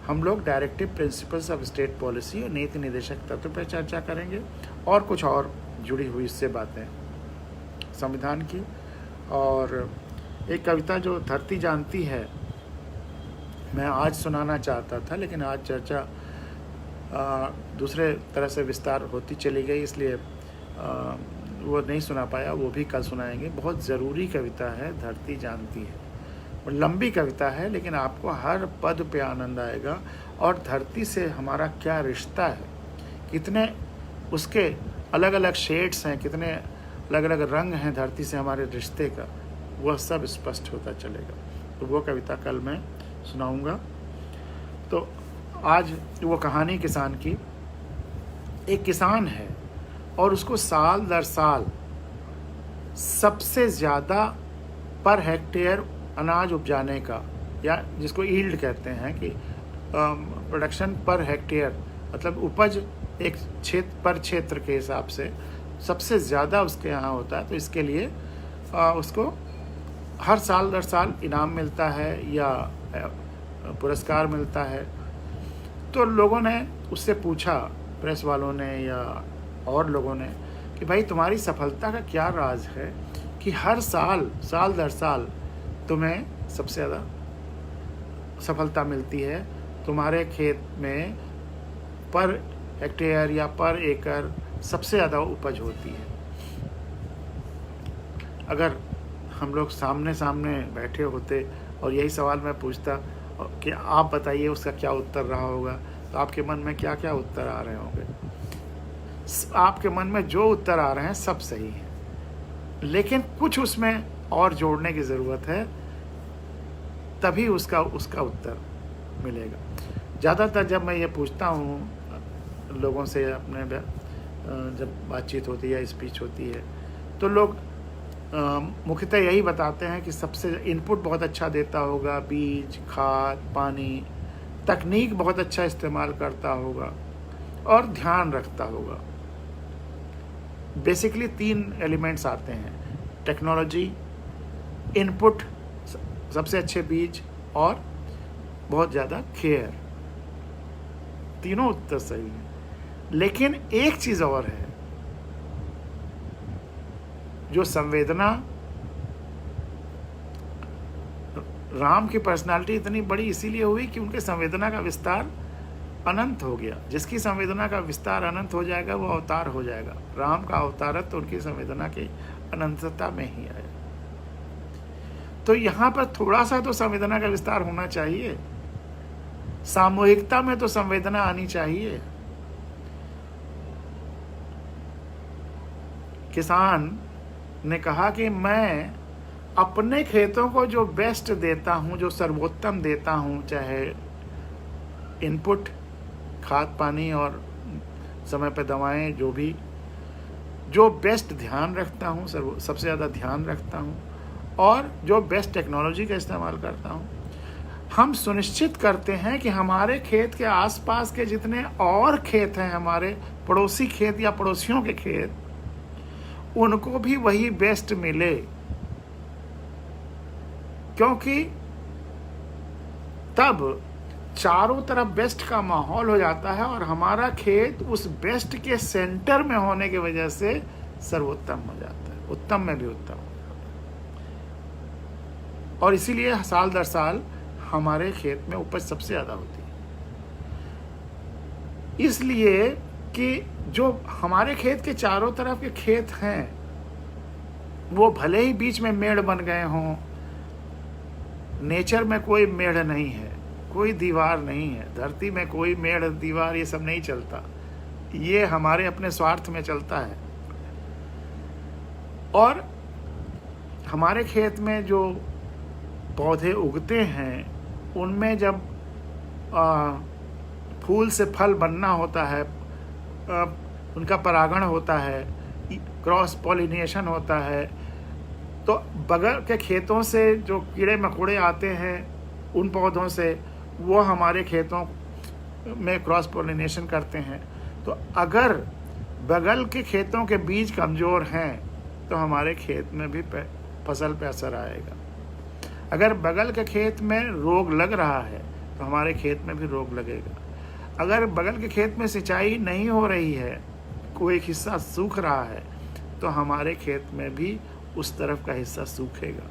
हम लोग directive principles of state policy और नीति निर्देशक तत्व पर चर्चा करेंगे, और कुछ और जुड़ी हुई इससे बातें संविधान की। और एक कविता जो धरती जानती है, मैं आज सुनाना चाहता था, लेकिन आज चर्चा दूसरे तरह से विस्तार होती चली गई, इसलिए वो नहीं सुना पाया, वो भी कल सुनाएंगे। बहुत ज़रूरी कविता है, धरती जानती है। और लंबी कविता है, लेकिन आपको हर पद पे आनंद आएगा। और धरती से हमारा क्या रिश्ता है, कितने उसके अलग अलग शेड्स हैं, कितने अलग अलग रंग हैं धरती से हमारे रिश्ते का, वह सब स्पष्ट होता चलेगा। तो वो कविता कल मैं सुनाऊंगा। तो आज वो कहानी किसान की। एक किसान है और उसको साल दर साल सबसे ज़्यादा पर हेक्टेयर अनाज उपजाने का, या जिसको ईल्ड कहते हैं कि प्रोडक्शन पर हेक्टेयर, मतलब उपज एक क्षेत्र के हिसाब से सबसे ज़्यादा उसके यहाँ होता है। तो इसके लिए उसको हर साल दर साल इनाम मिलता है या पुरस्कार मिलता है। तो लोगों ने उससे पूछा, प्रेस वालों ने या और लोगों ने, कि भाई तुम्हारी सफलता का क्या राज है कि हर साल दर साल तुम्हें सबसे ज़्यादा सफलता मिलती है, तुम्हारे खेत में पर हेक्टेयर या पर एकड़ सबसे ज़्यादा उपज होती है। अगर हम लोग सामने बैठे होते और यही सवाल मैं पूछता कि आप बताइए उसका क्या उत्तर रहा होगा, तो आपके मन में क्या क्या उत्तर आ रहे होंगे। आपके मन में जो उत्तर आ रहे हैं सब सही है, लेकिन कुछ उसमें और जोड़ने की ज़रूरत है, तभी उसका उत्तर मिलेगा। ज़्यादातर जब मैं ये पूछता हूँ लोगों से, अपने जब बातचीत होती है, स्पीच होती है, तो लोग मुख्यतः यही बताते हैं कि सबसे इनपुट बहुत अच्छा देता होगा, बीज, खाद, पानी, तकनीक बहुत अच्छा इस्तेमाल करता होगा और ध्यान रखता होगा। बेसिकली 3 एलिमेंट्स आते हैं, टेक्नोलॉजी, इनपुट, सबसे अच्छे बीज, और बहुत ज़्यादा केयर। तीनों उत्तर सही हैं, लेकिन एक चीज़ और है जो संवेदना। राम की पर्सनालिटी इतनी बड़ी इसीलिए हुई कि उनके संवेदना का विस्तार अनंत हो गया। जिसकी संवेदना का विस्तार अनंत हो जाएगा वो अवतार हो जाएगा। राम का अवतारत्व तो उनकी संवेदना की अनंतता में ही आया। तो यहाँ पर थोड़ा सा तो संवेदना का विस्तार होना चाहिए, सामूहिकता में तो संवेदना आनी चाहिए। किसान ने कहा कि मैं अपने खेतों को जो बेस्ट देता हूँ, जो सर्वोत्तम देता हूँ, चाहे इनपुट, खाद, पानी और समय पर दवाएं, जो भी, जो बेस्ट ध्यान रखता हूँ, सबसे ज़्यादा ध्यान रखता हूँ, और जो बेस्ट टेक्नोलॉजी का इस्तेमाल करता हूँ। हम सुनिश्चित करते हैं कि हमारे खेत के आसपास के जितने और खेत हैं, हमारे पड़ोसी खेत या पड़ोसियों के खेत, उनको भी वही बेस्ट मिले, क्योंकि तब चारों तरफ बेस्ट का माहौल हो जाता है और हमारा खेत उस बेस्ट के सेंटर में होने की वजह से सर्वोत्तम हो जाता है, उत्तम में भी उत्तम हो जाता है। और इसीलिए साल दर साल हमारे खेत में उपज सबसे ज़्यादा होती है, इसलिए कि जो हमारे खेत के चारों तरफ के खेत हैं वो भले ही बीच में मेड़ बन गए हों, नेचर में कोई मेड़ नहीं है, कोई दीवार नहीं है, धरती में कोई मेड़ दीवार ये सब नहीं चलता, ये हमारे अपने स्वार्थ में चलता है। और हमारे खेत में जो पौधे उगते हैं उनमें जब फूल से फल बनना होता है, उनका परागण होता है, क्रॉस पॉलिनेशन होता है, तो बगल के खेतों से जो कीड़े मकोड़े आते हैं उन पौधों से वो हमारे खेतों में क्रॉस पॉलिनेशन करते हैं। तो अगर बगल के खेतों के बीज कमज़ोर हैं तो हमारे खेत में भी फसल पे असर आएगा। अगर बगल के खेत में रोग लग रहा है तो हमारे खेत में भी रोग लगेगा। अगर बगल के खेत में सिंचाई नहीं हो रही है, कोई एक हिस्सा सूख रहा है, तो हमारे खेत में भी उस तरफ का हिस्सा सूखेगा।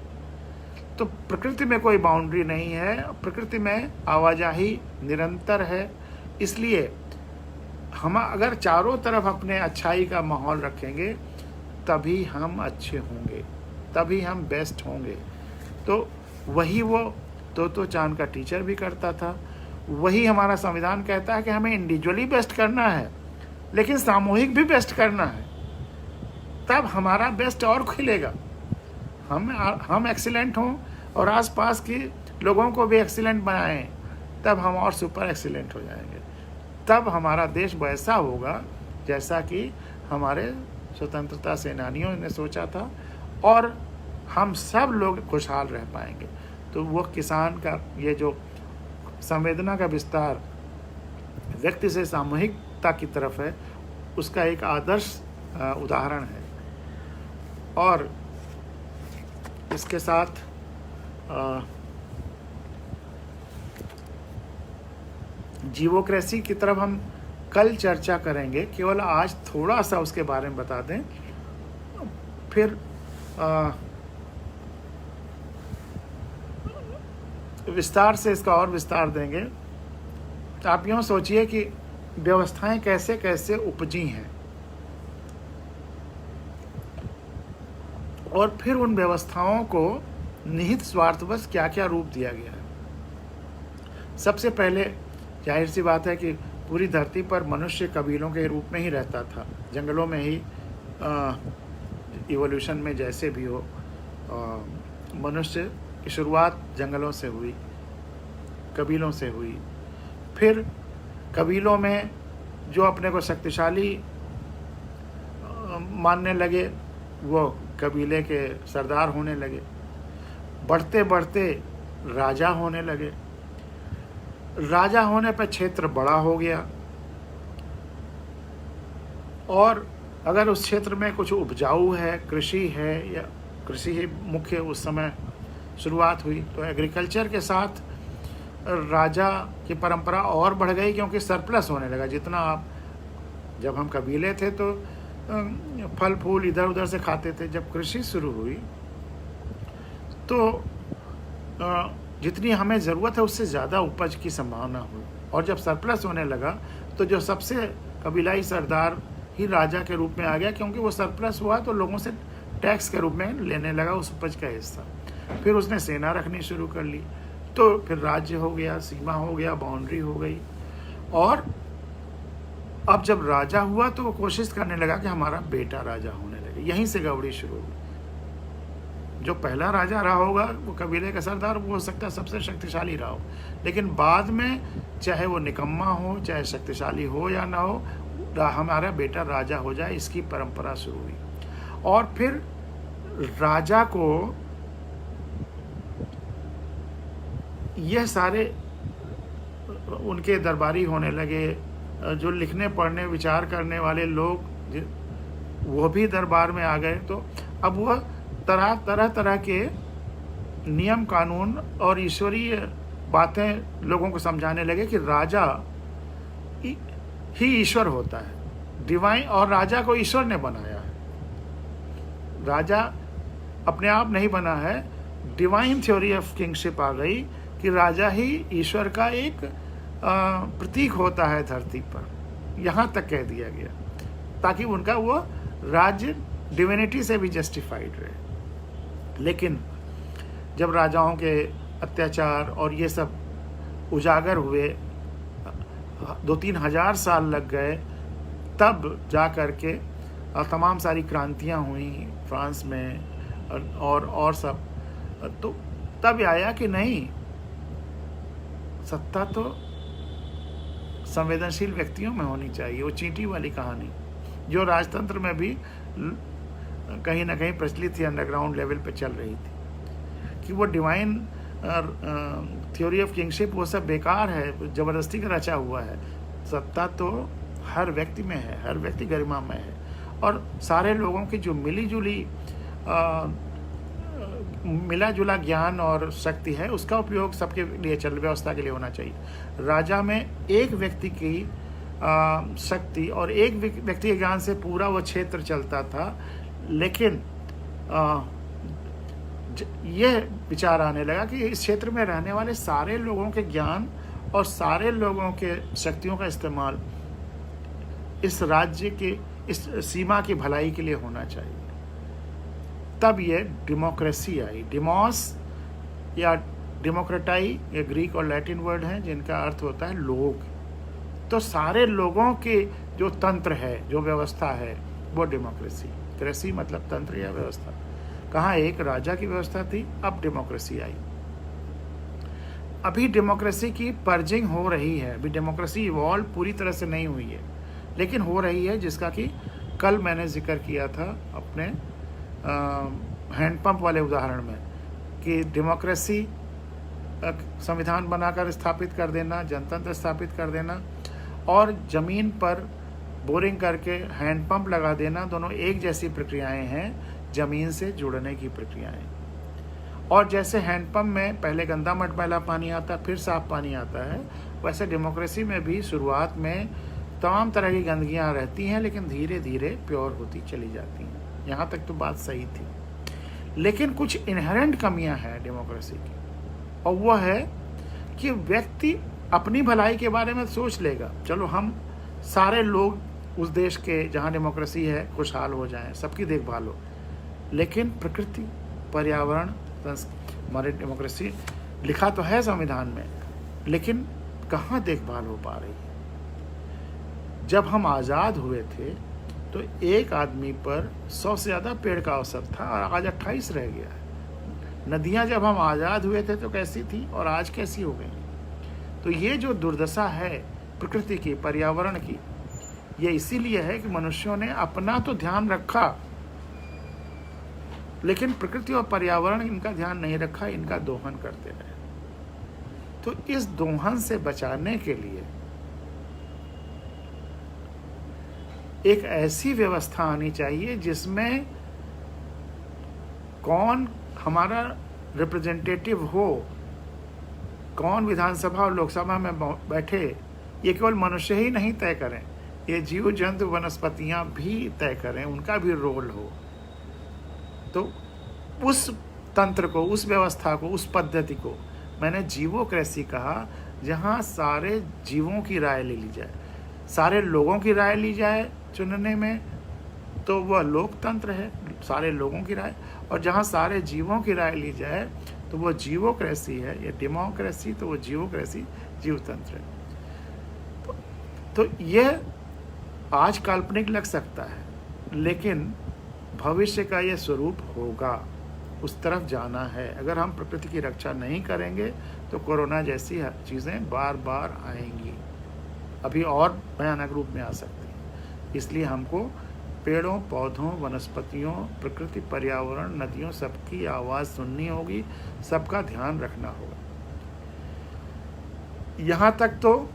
तो प्रकृति में कोई बाउंड्री नहीं है, प्रकृति में आवाजाही निरंतर है। इसलिए हम अगर चारों तरफ अपने अच्छाई का माहौल रखेंगे तभी हम अच्छे होंगे, तभी हम बेस्ट होंगे। तो वही वो तो चांद का टीचर भी करता था, वही हमारा संविधान कहता है कि हमें इंडिविजुअली बेस्ट करना है लेकिन सामूहिक भी बेस्ट करना है, तब हमारा बेस्ट और खिलेगा। हम एक्सीलेंट हों और आसपास के लोगों को भी एक्सीलेंट बनाएं, तब हम और सुपर एक्सीलेंट हो जाएंगे। तब हमारा देश वैसा होगा जैसा कि हमारे स्वतंत्रता सेनानियों ने सोचा था और हम सब लोग खुशहाल रह पाएंगे। तो वो किसान का ये जो संवेदना का विस्तार व्यक्ति से सामूहिकता की तरफ है, उसका एक आदर्श उदाहरण है। और इसके साथ जीवोक्रेसी की तरफ हम कल चर्चा करेंगे, केवल आज थोड़ा सा उसके बारे में बता दें, फिर विस्तार से इसका और विस्तार देंगे। आप यूँ सोचिए कि व्यवस्थाएं कैसे कैसे उपजी हैं और फिर उन व्यवस्थाओं को निहित स्वार्थवश क्या क्या रूप दिया गया है। सबसे पहले जाहिर सी बात है कि पूरी धरती पर मनुष्य कबीलों के रूप में ही रहता था, जंगलों में ही इवोल्यूशन में जैसे भी हो, मनुष्य की शुरुआत जंगलों से हुई, कबीलों से हुई। फिर कबीलों में जो अपने को शक्तिशाली मानने लगे वो कबीले के सरदार होने लगे, बढ़ते बढ़ते राजा होने लगे। राजा होने पर क्षेत्र बड़ा हो गया और अगर उस क्षेत्र में कुछ उपजाऊ है, कृषि है, या कृषि ही मुख्य उस समय शुरुआत हुई, तो एग्रीकल्चर के साथ राजा की परंपरा और बढ़ गई, क्योंकि सरप्लस होने लगा। जितना आप, जब हम कबीले थे तो फल फूल इधर उधर से खाते थे, जब कृषि शुरू हुई तो जितनी हमें ज़रूरत है उससे ज़्यादा उपज की संभावना हुई। और जब सरप्लस होने लगा तो जो सबसे कबीलाई सरदार ही राजा के रूप में आ गया, क्योंकि वो सरप्लस हुआ तो लोगों से टैक्स के रूप में लेने लगा उस उपज का हिस्सा। फिर उसने सेना रखनी शुरू कर ली, तो फिर राज्य हो गया, सीमा हो गया, बाउंड्री हो गई। और अब जब राजा हुआ तो वो कोशिश करने लगा कि हमारा बेटा राजा होने लगे। यहीं से गड़बड़ी शुरू हुई। जो पहला राजा रहा होगा वो कबीले का सरदार, वो हो सकता है सबसे शक्तिशाली रहा हो, लेकिन बाद में चाहे वो निकम्मा हो, चाहे शक्तिशाली हो या ना हो, हमारा बेटा राजा हो जाए, इसकी परंपरा शुरू हुई। और फिर राजा को यह सारे उनके दरबारी होने लगे, जो लिखने पढ़ने विचार करने वाले लोग वो भी दरबार में आ गए। तो अब वह तरह तरह के नियम कानून और ईश्वरीय बातें लोगों को समझाने लगे कि राजा ही ईश्वर होता है, डिवाइन, और राजा को ईश्वर ने बनाया है। राजा अपने आप नहीं बना है, डिवाइन थ्योरी ऑफ किंगशिप आ गई कि राजा ही ईश्वर का एक प्रतीक होता है धरती पर, यहाँ तक कह दिया गया, ताकि उनका वो राज्य डिविनिटी से भी जस्टिफाइड रहे। लेकिन जब राजाओं के अत्याचार और ये सब उजागर हुए, 2-3 हजार साल लग गए, तब जा कर के तमाम सारी क्रांतियाँ हुई फ्रांस में और सब, तो तब आया कि नहीं, सत्ता तो संवेदनशील व्यक्तियों में होनी चाहिए। वो चींटी वाली कहानी जो राजतंत्र में भी कहीं ना कहीं प्रचलित थी, अंडरग्राउंड लेवल पे चल रही थी, कि वो डिवाइन थ्योरी ऑफ किंगशिप वो सब बेकार है, ज़बरदस्ती का रचा हुआ है। सत्ता तो हर व्यक्ति में है, हर व्यक्ति गरिमा में है, और सारे लोगों की जो मिला जुला ज्ञान और शक्ति है, उसका उपयोग सबके लिए, चल व्यवस्था के लिए होना चाहिए। राजा में एक व्यक्ति की शक्ति और एक व्यक्ति के ज्ञान से पूरा वो क्षेत्र चलता था, लेकिन यह विचार आने लगा कि इस क्षेत्र में रहने वाले सारे लोगों के ज्ञान और सारे लोगों के शक्तियों का इस्तेमाल इस राज्य की, इस सीमा की भलाई के लिए होना चाहिए। तब ये डेमोक्रेसी आई। डिमोस या डेमोक्रेटाई, ये ग्रीक और लैटिन वर्ड हैं जिनका अर्थ होता है लोग। तो सारे लोगों के जो तंत्र है, जो व्यवस्था है, वो डेमोक्रेसी। क्रेसी मतलब तंत्र या व्यवस्था। कहाँ एक राजा की व्यवस्था थी, अब डेमोक्रेसी आई। अभी डेमोक्रेसी की पर्जिंग हो रही है, अभी डेमोक्रेसी इवॉल्व पूरी तरह से नहीं हुई है, लेकिन हो रही है, जिसका कि कल मैंने जिक्र किया था अपने हैंडपंप वाले उदाहरण में, कि डेमोक्रेसी संविधान बनाकर स्थापित कर देना, जनतंत्र स्थापित कर देना और ज़मीन पर बोरिंग करके हैंडपंप लगा देना, दोनों एक जैसी प्रक्रियाएं हैं, ज़मीन से जुड़ने की प्रक्रियाएं। और जैसे हैंडपंप में पहले गंदा मटमैला पानी आता, फिर साफ पानी आता है, वैसे डेमोक्रेसी में भी शुरुआत में तमाम तरह की गंदगियां रहती हैं, लेकिन धीरे धीरे प्योर होती चली जाती हैं। यहाँ तक तो बात सही थी, लेकिन कुछ इनहेरेंट कमियां हैं डेमोक्रेसी की, और वह है कि व्यक्ति अपनी भलाई के बारे में सोच लेगा, चलो हम सारे लोग उस देश के जहाँ डेमोक्रेसी है खुशहाल हो जाएं, सबकी देखभाल हो, लेकिन प्रकृति, पर्यावरण, हमारे डेमोक्रेसी लिखा तो है संविधान में, लेकिन कहाँ देखभाल हो पा रही है। जब हम आज़ाद हुए थे तो एक आदमी पर 100 से ज़्यादा पेड़ का औसत था, और आज 28 रह गया है। नदियाँ जब हम आज़ाद हुए थे तो कैसी थी और आज कैसी हो गई। तो ये जो दुर्दशा है प्रकृति की, पर्यावरण की, ये इसीलिए है कि मनुष्यों ने अपना तो ध्यान रखा, लेकिन प्रकृति और पर्यावरण इनका ध्यान नहीं रखा, इनका दोहन करते रहे। तो इस दोहन से बचाने के लिए एक ऐसी व्यवस्था आनी चाहिए जिसमें कौन हमारा रिप्रेजेंटेटिव हो, कौन विधानसभा और लोकसभा में बैठे, ये केवल मनुष्य ही नहीं तय करें, ये जीव जंतु वनस्पतियां भी तय करें, उनका भी रोल हो। तो उस तंत्र को, उस व्यवस्था को, उस पद्धति को मैंने जीवोक्रेसी कहा, जहाँ सारे जीवों की राय ले ली जाए, सारे लोगों की राय ली जाए चुनने में, तो वह लोकतंत्र है, सारे लोगों की राय। और जहाँ सारे जीवों की राय ली जाए तो वो जीवोक्रेसी है, या डेमोक्रेसी, तो वो जीवोक्रेसी, जीवतंत्र है। तो यह आज काल्पनिक लग सकता है, लेकिन भविष्य का ये स्वरूप होगा, उस तरफ जाना है। अगर हम प्रकृति की रक्षा नहीं करेंगे तो कोरोना जैसी चीज़ें बार बार आएंगी, अभी और भयानक रूप में आ सकती हैं। इसलिए हमको पेड़ों, पौधों, वनस्पतियों, प्रकृति, पर्यावरण, नदियों, सबकी आवाज़ सुननी होगी, सबका ध्यान रखना होगा। यहाँ तक तो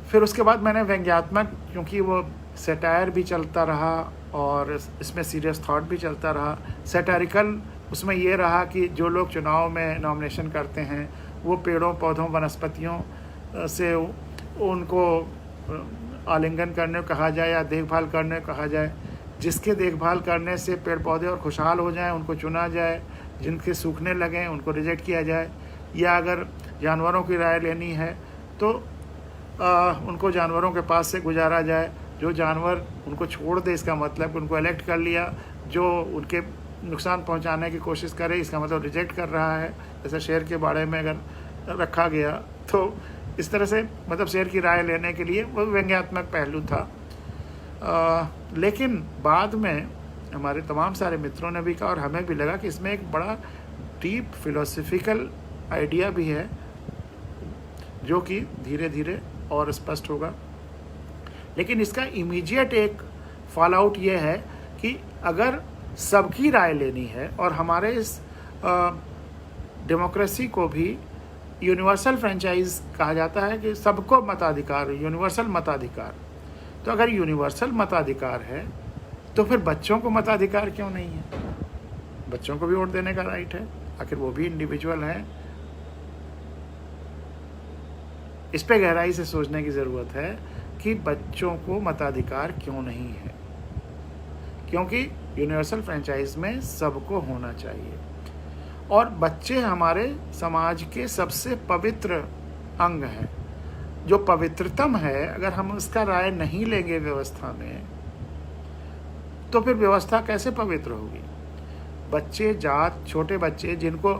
फिर उसके बाद मैंने व्यंग्यात्मक, क्योंकि वो सेटायर भी चलता रहा और इसमें सीरियस थॉट भी चलता रहा। सेटारिकल उसमें ये रहा कि जो लोग चुनाव में नॉमिनेशन करते हैं वो पेड़ों पौधों वनस्पतियों से उनको आलिंगन करने को कहा जाए या देखभाल करने को कहा जाए। जिसके देखभाल करने से पेड़ पौधे और खुशहाल हो जाएं उनको चुना जाए, जिनके सूखने लगें उनको रिजेक्ट किया जाए। या अगर जानवरों की राय लेनी है तो उनको जानवरों के पास से गुजारा जाए। जो जानवर उनको छोड़ दे इसका मतलब उनको इलेक्ट कर लिया, जो उनके नुकसान पहुंचाने की कोशिश करे इसका मतलब रिजेक्ट कर रहा है। जैसे शेर के बारे में अगर रखा गया तो इस तरह से मतलब शेर की राय लेने के लिए वो व्यंग्यात्मक पहलू था। लेकिन बाद में हमारे तमाम सारे मित्रों ने भी कहा और हमें भी लगा कि इसमें एक बड़ा डीप फिलोसफिकल आइडिया भी है जो कि धीरे धीरे और स्पष्ट होगा। लेकिन इसका इमीडिएट एक फॉल आउट ये है कि अगर सबकी राय लेनी है और हमारे इस डेमोक्रेसी को भी यूनिवर्सल फ्रेंचाइज कहा जाता है कि सबको मताधिकार, यूनिवर्सल मताधिकार, तो अगर यूनिवर्सल मताधिकार है तो फिर बच्चों को मताधिकार क्यों नहीं है? बच्चों को भी वोट देने का राइट है, आखिर वो भी इंडिविजुअल हैं। इस पे गहराई से सोचने की ज़रूरत है कि बच्चों को मताधिकार क्यों नहीं है, क्योंकि यूनिवर्सल फ्रेंचाइज में सबको होना चाहिए। और बच्चे हमारे समाज के सबसे पवित्र अंग हैं। जो पवित्रतम है, अगर हम उसका राय नहीं लेंगे व्यवस्था में तो फिर व्यवस्था कैसे पवित्र होगी? बच्चे जात, छोटे बच्चे जिनको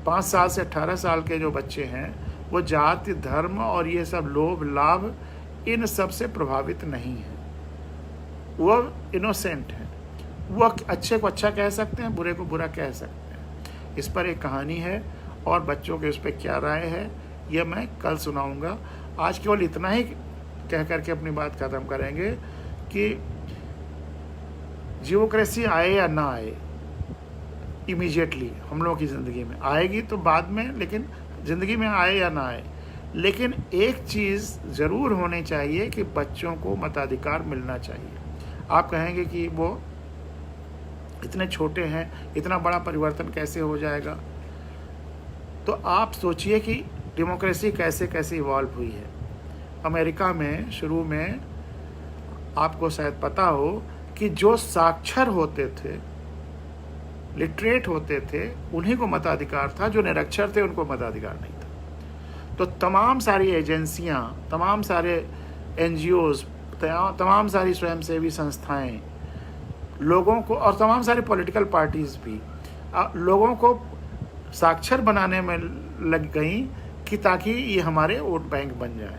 5 साल से 18 साल के जो बच्चे हैं वो जाति, धर्म और ये सब लोभ लाभ इन सब से प्रभावित नहीं है। वो इनोसेंट है, वो अच्छे को अच्छा कह सकते हैं, बुरे को बुरा कह सकते हैं। इस पर एक कहानी है और बच्चों के उस पर क्या राय है ये मैं कल सुनाऊंगा। आज केवल इतना ही कह करके अपनी बात ख़त्म करेंगे कि जियोक्रेसी आए या ना आए, इमीडिएटली हम लोगों की ज़िंदगी में आएगी तो बाद में, लेकिन ज़िंदगी में आए या ना आए, लेकिन एक चीज़ ज़रूर होनी चाहिए कि बच्चों को मताधिकार मिलना चाहिए। आप कहेंगे कि वो इतने छोटे हैं, इतना बड़ा परिवर्तन कैसे हो जाएगा? तो आप सोचिए कि डेमोक्रेसी कैसे कैसे इवॉल्व हुई है। अमेरिका में शुरू में आपको शायद पता हो कि जो साक्षर होते थे, लिटरेट होते थे, उन्हीं को मताधिकार था। जो निरक्षर थे उनको मताधिकार नहीं था। तो तमाम सारी एजेंसियां, तमाम सारे NGOs, तमाम सारी स्वयंसेवी संस्थाएं लोगों को, और तमाम सारी पॉलिटिकल पार्टीज़ भी लोगों को साक्षर बनाने में लग गई कि ताकि ये हमारे वोट बैंक बन जाए।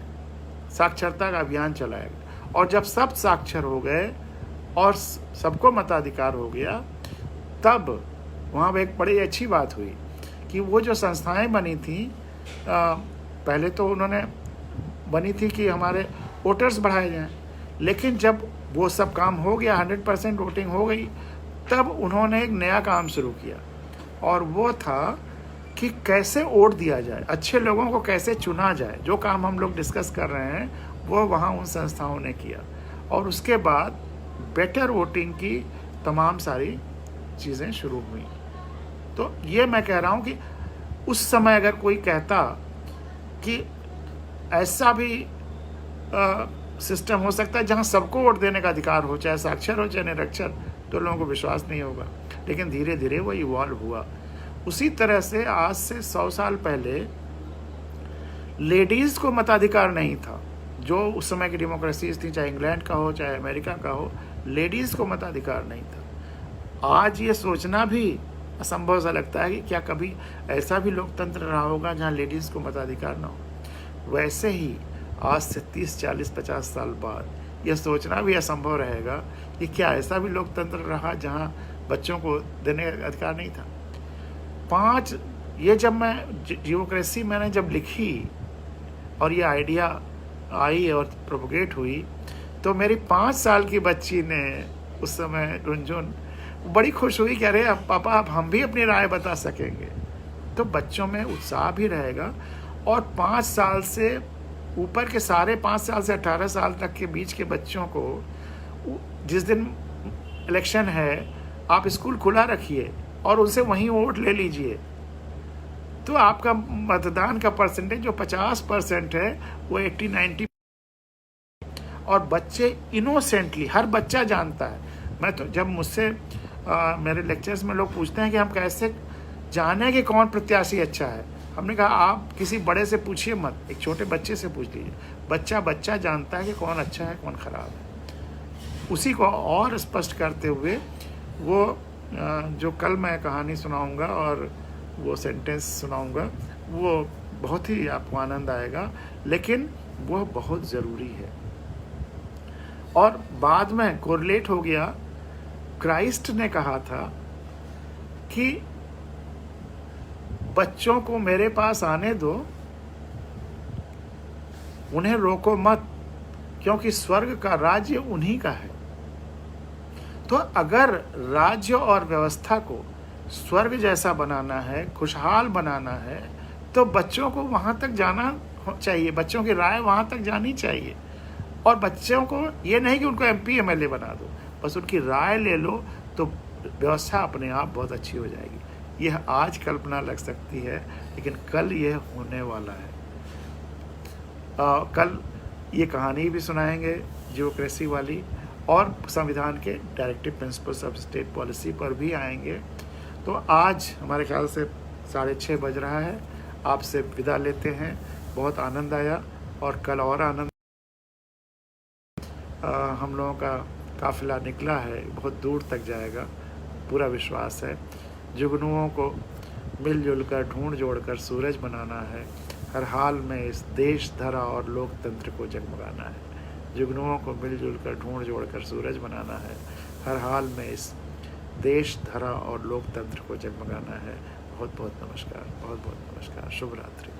साक्षरता का अभियान चलाया गया और जब सब साक्षर हो गए और सबको मताधिकार हो गया, तब वहाँ पर एक बड़ी अच्छी बात हुई कि वो जो संस्थाएं बनी थी, पहले तो उन्होंने बनी थी कि हमारे वोटर्स बढ़ाए जाएं, लेकिन जब वो सब काम हो गया, 100% वोटिंग हो गई, तब उन्होंने एक नया काम शुरू किया और वो था कि कैसे वोट दिया जाए, अच्छे लोगों को कैसे चुना जाए। जो काम हम लोग डिस्कस कर रहे हैं वो वहाँ उन संस्थाओं ने किया और उसके बाद बेटर वोटिंग की तमाम सारी चीज़ें शुरू हुई। तो ये मैं कह रहा हूँ कि उस समय अगर कोई कहता कि ऐसा भी सिस्टम हो सकता है जहाँ सबको वोट देने का अधिकार हो, चाहे साक्षर हो चाहे निरक्षर, तो लोगों को विश्वास नहीं होगा। लेकिन धीरे धीरे वो इवॉल्व हुआ। उसी तरह से आज से 100 साल पहले लेडीज़ को मताधिकार नहीं था। जो उस समय की डेमोक्रेसीज थी, चाहे इंग्लैंड का हो चाहे अमेरिका का हो, लेडीज़ को मताधिकार नहीं था। आज ये सोचना भी असंभव सा लगता है कि क्या कभी ऐसा भी लोकतंत्र रहा होगा जहाँ लेडीज़ को मताधिकार ना हो। वैसे ही आज से 30, 40, 50 साल बाद यह सोचना भी असंभव रहेगा कि क्या ऐसा भी लोकतंत्र रहा जहाँ बच्चों को देने का अधिकार नहीं था। ये जब मैं जियोक्रेसी मैंने जब लिखी और ये आइडिया आई और प्रोपोगेट हुई, तो मेरी 5 साल की बच्ची ने उस समय रुंझुन बड़ी खुश हुई कि अरे अब पापा अब हम भी अपनी राय बता सकेंगे। तो बच्चों में उत्साह भी रहेगा और 5 साल से ऊपर के सारे 5 साल से 18 साल तक के बीच के बच्चों को जिस दिन इलेक्शन है आप स्कूल खुला रखिए और उनसे वहीं वोट ले लीजिए। तो आपका मतदान का परसेंटेज जो 50% है वो 80-90। और बच्चे इनोसेंटली, हर बच्चा जानता है। मैं तो जब मुझसे मेरे लेक्चर्स में लोग पूछते हैं कि हम कैसे जाने कि कौन प्रत्याशी अच्छा है, हमने कहा आप किसी बड़े से पूछिए मत, एक छोटे बच्चे से पूछ लीजिए। बच्चा जानता है कि कौन अच्छा है कौन खराब है। उसी को और स्पष्ट करते हुए वो जो कल मैं कहानी सुनाऊंगा और वो सेंटेंस सुनाऊंगा, वो बहुत ही आपको आनंद आएगा, लेकिन वह बहुत ज़रूरी है। और बाद में कोरिलेट हो गया, क्राइस्ट ने कहा था कि बच्चों को मेरे पास आने दो, उन्हें रोको मत, क्योंकि स्वर्ग का राज्य उन्हीं का है। तो अगर राज्य और व्यवस्था को स्वर्ग जैसा बनाना है, खुशहाल बनाना है, तो बच्चों को वहाँ तक जाना चाहिए, बच्चों की राय वहाँ तक जानी चाहिए। और बच्चों को ये नहीं कि उनको MP MLA बना दो, बस उनकी राय ले लो, तो व्यवस्था अपने आप बहुत अच्छी हो जाएगी। यह आज कल्पना लग सकती है, लेकिन कल यह होने वाला है। कल ये कहानी भी सुनाएंगे ज्यूक्रेसी वाली, और संविधान के directive principles of state policy पर भी आएंगे। तो आज हमारे ख्याल से 6:30 बज रहा है, आपसे विदा लेते हैं। बहुत आनंद आया, और कल और आनंद। हम लोगों का काफिला निकला है, बहुत दूर तक जाएगा, पूरा विश्वास है। जुगनुओं को मिलजुल कर ढूंढ जोड़कर सूरज बनाना है, हर हाल में इस देश, धरा और लोकतंत्र को जगमगाना है। जुगनुओं को मिलजुल कर ढूंढ जोड़कर सूरज बनाना है, हर हाल में इस देश, धरा और लोकतंत्र को जगमगाना है। बहुत बहुत नमस्कार, बहुत बहुत नमस्कार, शुभ रात्रि।